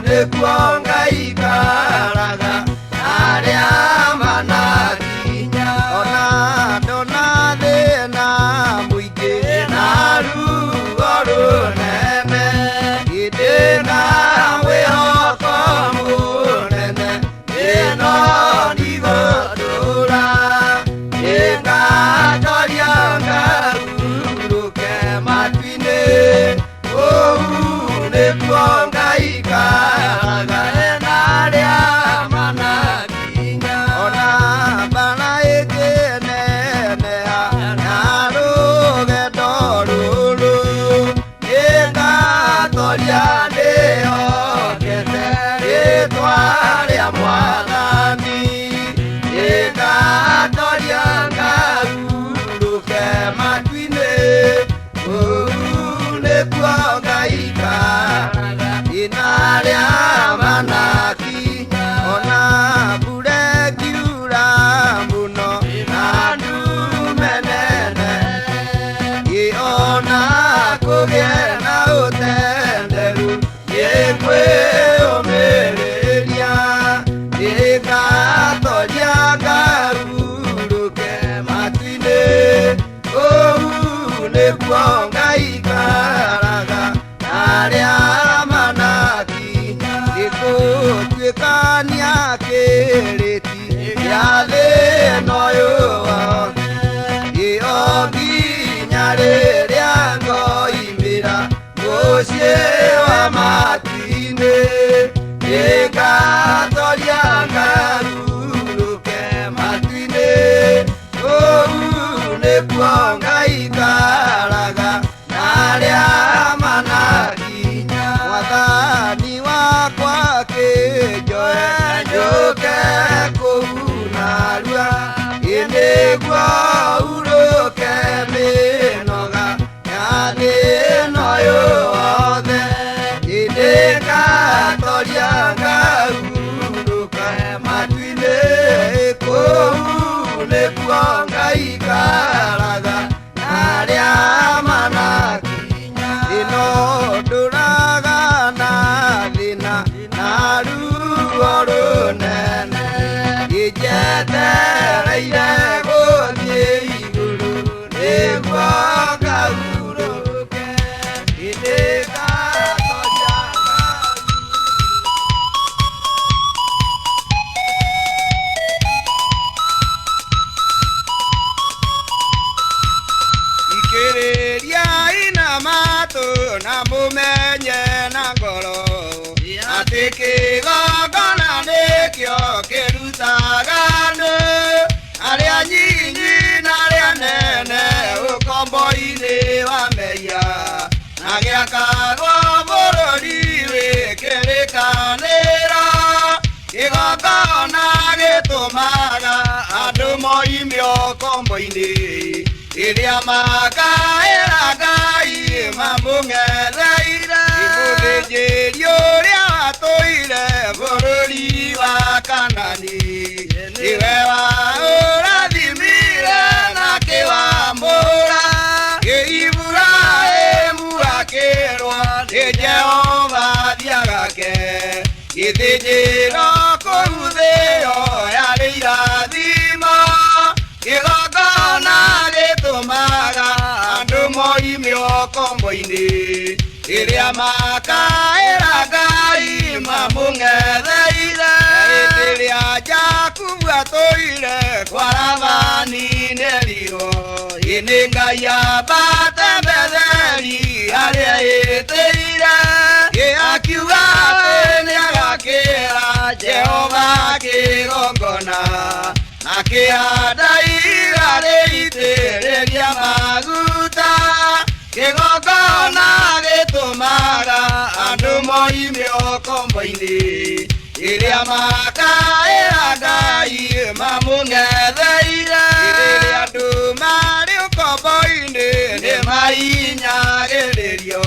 nĩkuo Ngai ikaraga arĩa manakinya ona ndona thĩna mũingĩ na ruo rũnene ĩndĩ na wĩhoko mũnene ĩno ndigũtũũra ĩngatoria ngarurũke matu-inĩ nĩkuo Ngai ikaraga na arĩa manakinya ona mbara ĩngĩneneha na rũgendo rũrũ nĩngatoria ndĩhokete rĩĩtwa rĩa Mwathani nĩngatoria ngarurũke matu-inĩ nĩkuo Ngai ikaraga na arĩa manakinya ona mbura ĩngiura mũno na ndume nene ona kũgĩe na ũtenderu nĩngwĩyũmĩrĩria nĩngatoria ngarurũke matu-inĩ nĩkuo Ngai ikaraga na arĩa manakinya nĩgũtuĩkania kĩrĩti gĩa thĩna ũyũ wothe ĩo nginya rĩrĩa ngoimĩra mũciĩ wa matu-inĩ nĩngatoria ngarurũke matu-inĩ nĩkuo Ngai ikaraga na arĩa manakinya Mwathani wakwa kĩnjoe njũke kũu narua nĩguo hurũke mĩnoga ya thĩna ũyũ wothe nĩngatoria ngarurũka matu-inĩ kũu nĩkuo Ngai ikaraga na arĩa manakinya ĩno ndũraga na thĩna na ruo rũnene ĩnjetereire gũthiĩ igũrũ nĩguo ngahurũke nĩngatoria ikĩrĩriai na matũ na mũmenye na ngoro atĩ kĩgongona nĩkĩo kĩrutaga andũ arĩa nyinyi na arĩa nene ũkombo-inĩ wa mehia na gĩakagwo bũrũri wĩkĩrĩkanĩra kĩgongona gĩtũmaga andũ moime ũkombo-inĩ rĩrĩa makaĩra Ngai mamũng'etheire mũthĩnjĩri ũrĩa watũire bũrũri wa Kanani nĩwe waũrathimire na kĩwamũra Iburahĩmu akĩrwo nĩ Jehova thiagake gĩthĩnjĩro kũu thĩ ĩyo yarĩ irathimo kĩgongona gĩtũmaga andũ moime ũkombo-inĩ rĩrĩa makaĩra Ngai mamũng'etheire hĩndĩ ĩrĩa Jakubu atũire kwa Labani nĩerirwo nĩ Ngai ambate Betheli harĩa etĩire akiuga atĩ nĩagakĩra Jehova kĩgongona akĩhanda iga rĩitĩrĩria maguta kĩgongona gĩtũmaga andũ moime ũkombo-inĩ rĩrĩa makaĩra Ngai mamũng'etheire rĩrĩa andũ marĩ ũkombo-inĩ nĩmahinyagĩrĩrio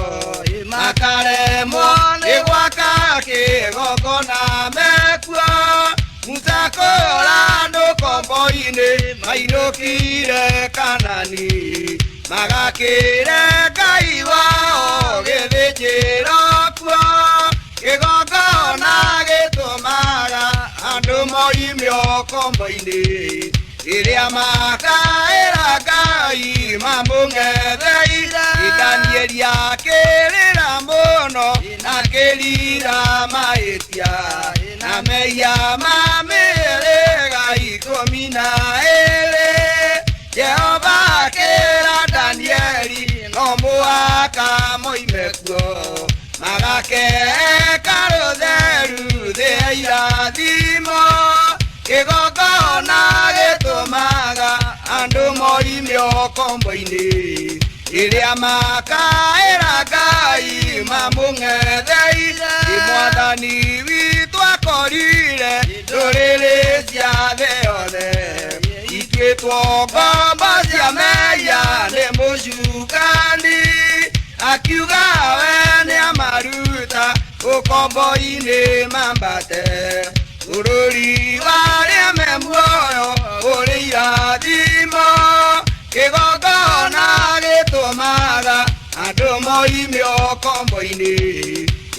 makaremwo nĩ gwaka kĩgongona mekuo Musa kũra andũ ũkombo-inĩ mainũkire Kanani magakĩre Ngai wao gĩthĩnjĩro kuo kombo-ini iria makaira Ngai mamung'etheire Danieli akirira muno na kirira mahĩtia na mehia ma mĩhĩrĩga 12 Jehova akĩra Danieli no mũhaka moime kuo magakeka rũtheru thĩ ya irathimo kĩgongona gĩtũmaga andũ moime kombo-ini iria makaĩra Ngai mamũng'etheire Mwathani witũ akorire ndũrĩrĩ cia thĩ yothe ituĩtwo ngombo cia mehia nĩ mũcukani akiuga we nĩamaruta ũkombo-inĩ mambate bũrũri warĩa me muoyo ũrĩ irathimo kĩgongona gĩtũmaga andũ moime kombo-ini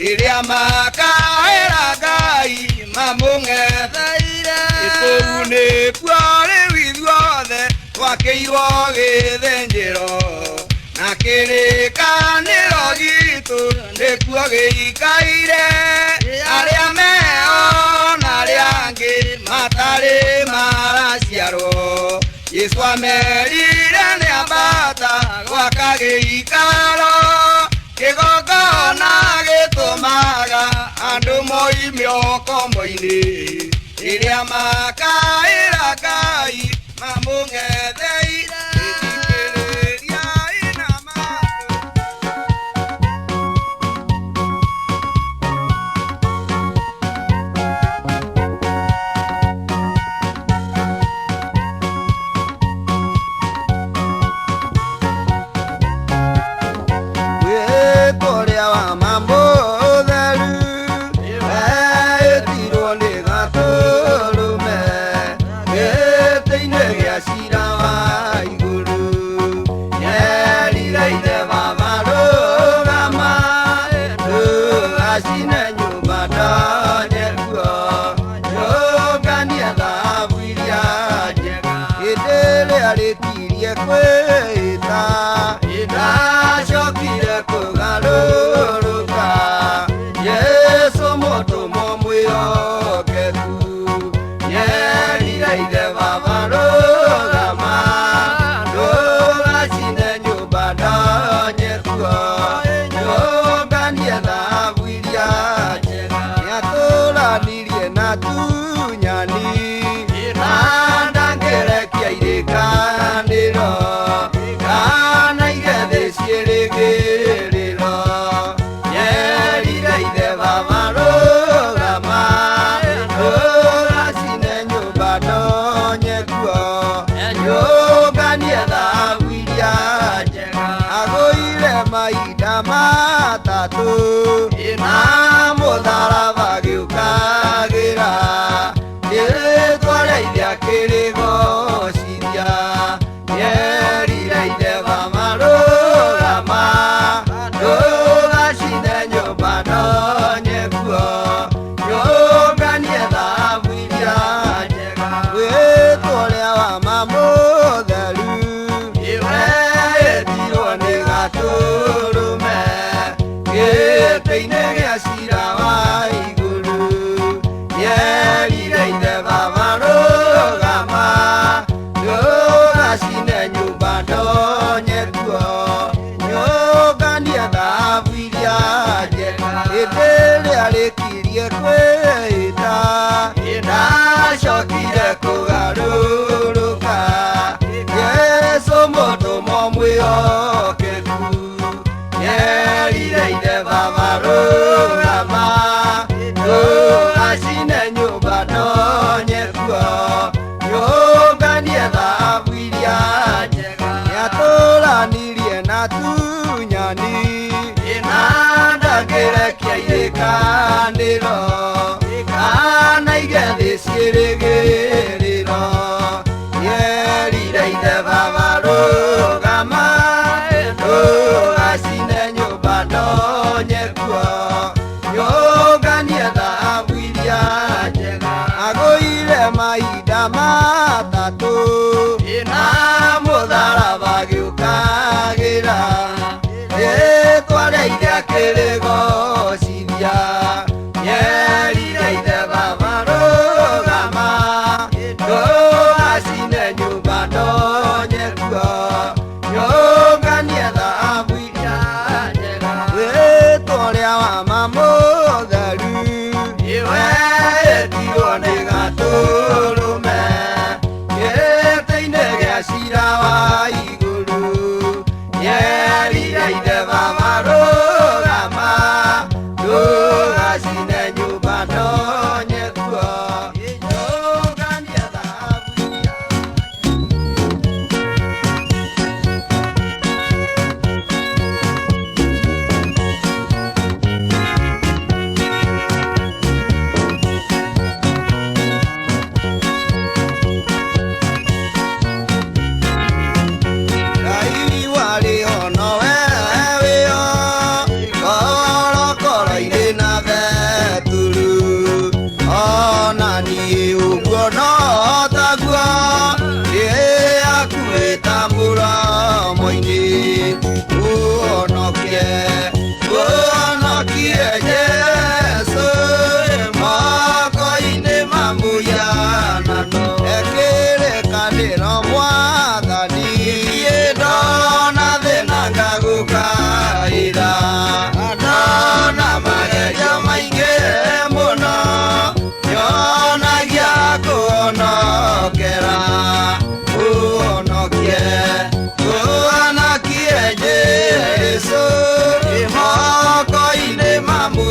iria makaĩra Ngai mamũng'etheire kũu nĩkuo rĩu ithuothe twakĩirwo gĩthĩnjĩro na kĩrĩkanĩro gitũ nĩkuo gĩikaire arĩa meho na arĩa angĩ matarĩ maraciarwo Yesu amerire nĩambata gwaka gĩikaro kĩgongona gĩtũmaga andũ moime kombo-ini iria makaĩra Ngai mamũng'etheire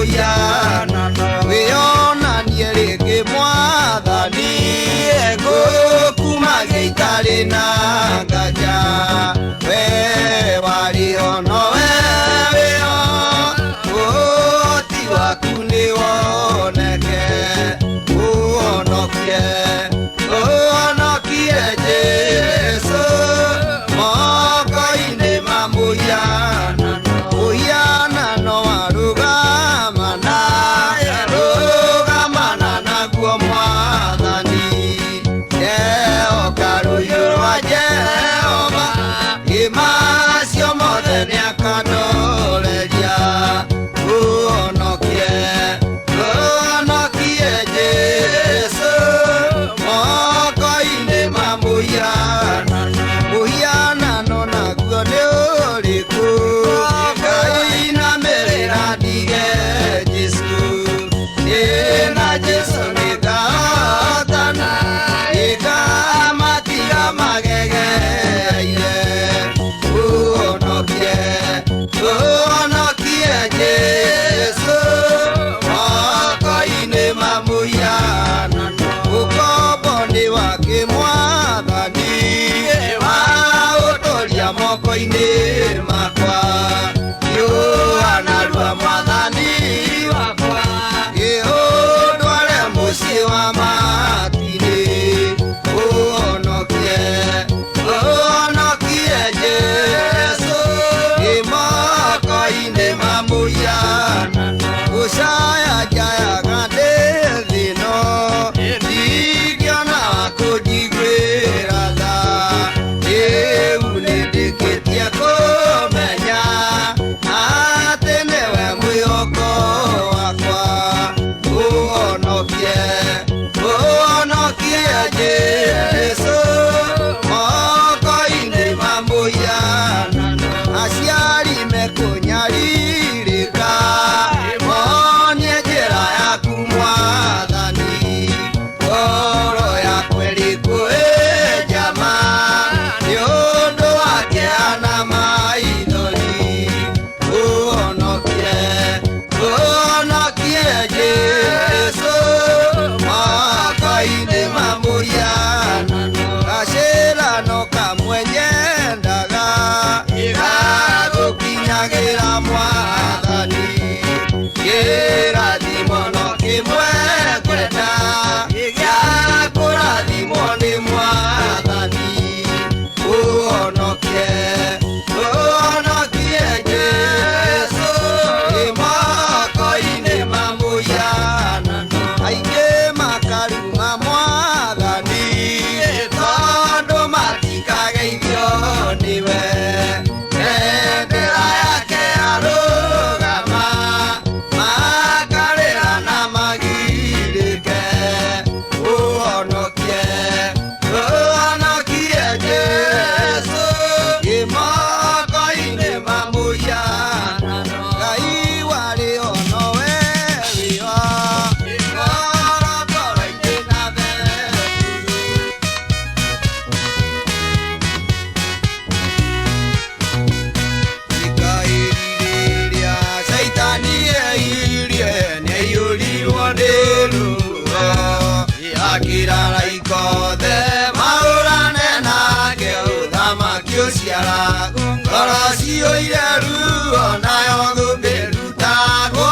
mamuyana wionanie rĩngĩ Mwathani gũkuma gĩitarĩ na nganja we warĩho nowe wĩho ũhoti waku nĩ woneke ũhonokie Jesũ moko-inĩ ma mũhianano rũgamana naguo Mwathani ehoka rũhiũ rwa Jehova macio mothe nĩakanoreria ũhonokie Jesũ moko-inĩ ma mũhianano naguo nĩ ũrĩkũ Ngai inamĩrĩra ndige Jesũ na Jesũ nĩngahotana nĩngamatiga magegeire ũhonokie Jesũ moko-inĩ ma mũhianano ũkombo nĩ wake Mwathani waũtũria moko-inĩ makwa narua Mwathani wakwa ũndware mũciĩ wa matirĩ ũhonokie Jesũ moko-inĩ ma mũhianano gũcaya njayaga ndĩ thĩ ĩno ndingĩona wa kũnjiguĩra tha rĩu nĩndĩkĩtie kũmenya atĩ nĩwe mwĩhoko wakwa ũhonokie Jesũ moko-inĩ ma mũhianano aciari mekũnyarirĩka monie njĩra yaku Mwathani ngoro yakwa ĩrĩkũ ĩnjama nĩ ũndũ wa kĩeha na maithori ũhonokie Jesũ moko-inĩ ma mũhianano gacĩrano kamwe nyendaga gagũkinyagĩra Mwathani kĩrathimo no kĩmwe ngwenda gĩa kũrathimwo nĩ Mwathani ũhonokie Jesũ moko-inĩ ma mũhianano aingĩ makaruma Mwathani tondũ matikageithio nĩwe bendera yake arũgama makarĩra na magirĩke ũhonokie Jesũ moko-inĩ ma mũhianano Ngai warĩho nowe wĩho ngorongoro-inĩ na theburu ikaĩrirĩria Saitani eirie nĩaiyũrirwo nĩ ruo akĩrara ikothe mahũrane nake ũthamaki ũciara ngoro ciũire ruo nayo thũmbĩrutagwo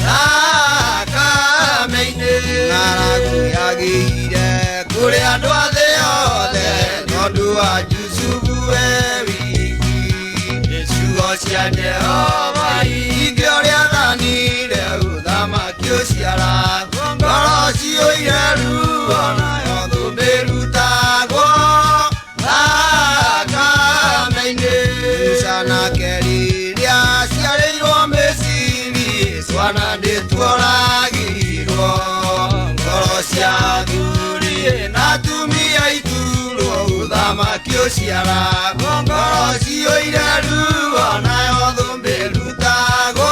thakame-inĩ ng'aragu yagĩire kũrĩ andũ a thĩ yothe tondũ wa Jusufu we wiki ciugo cia Jehova ingĩ ũrĩa athanire ũthamaki ũciara ngoro ciũire ruo nayo thũmbĩrutagwo thakame-inĩ Musa nake rĩrĩa ciarĩirwo Misiri Swana ndĩtuoragirwo ngoro cia athuri na atumia iturwo ũthamaki ũciara ngoro ciũire ruo nayo thũmbĩrutagwo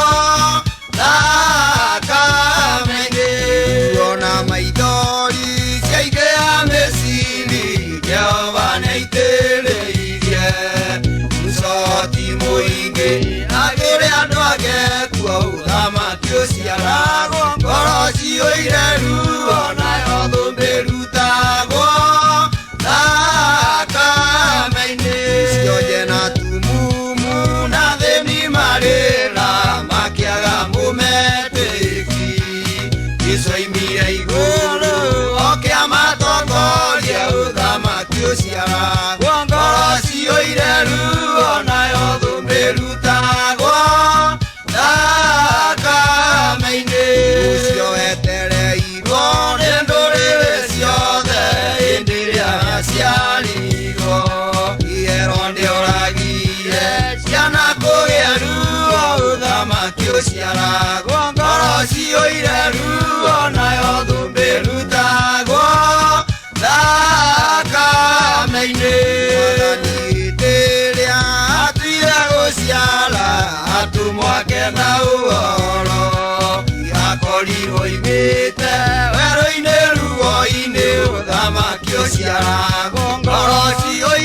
thakame-inĩ ona maithori ciaingĩha Misiri Jehova nĩaitĩrĩirie mũcoti mũingĩ agĩrĩ andũ ake kuo ũthamaki gũciara ngoro ciyũire ruo nayo thũmbĩ rutagwo thakame-inĩ cionje na tumumu na thĩni marĩra makĩaga mũmetĩki gĩcoimire igũrũ okĩamatongoria ũthamaki ũciara ngoro ciyũire ruo nayo thũmbĩ rutagwo thakame-inĩ ũcio wetereirwo nĩ ndũrĩrĩ ciothe hĩndĩ ĩrĩa ciarirwo ihero nĩoragire ciana kũgĩa ruo ũthamaki ũciaragwo ngoro ciyũire ruo nayo thũmbĩ rutagwo thakame-inĩ rĩrĩa atuire gũciara atumwake na ũhoro akorirwo imĩte werũ-inĩ ruo-inĩ ũthamaki ũciaragwo ngoro ciyũire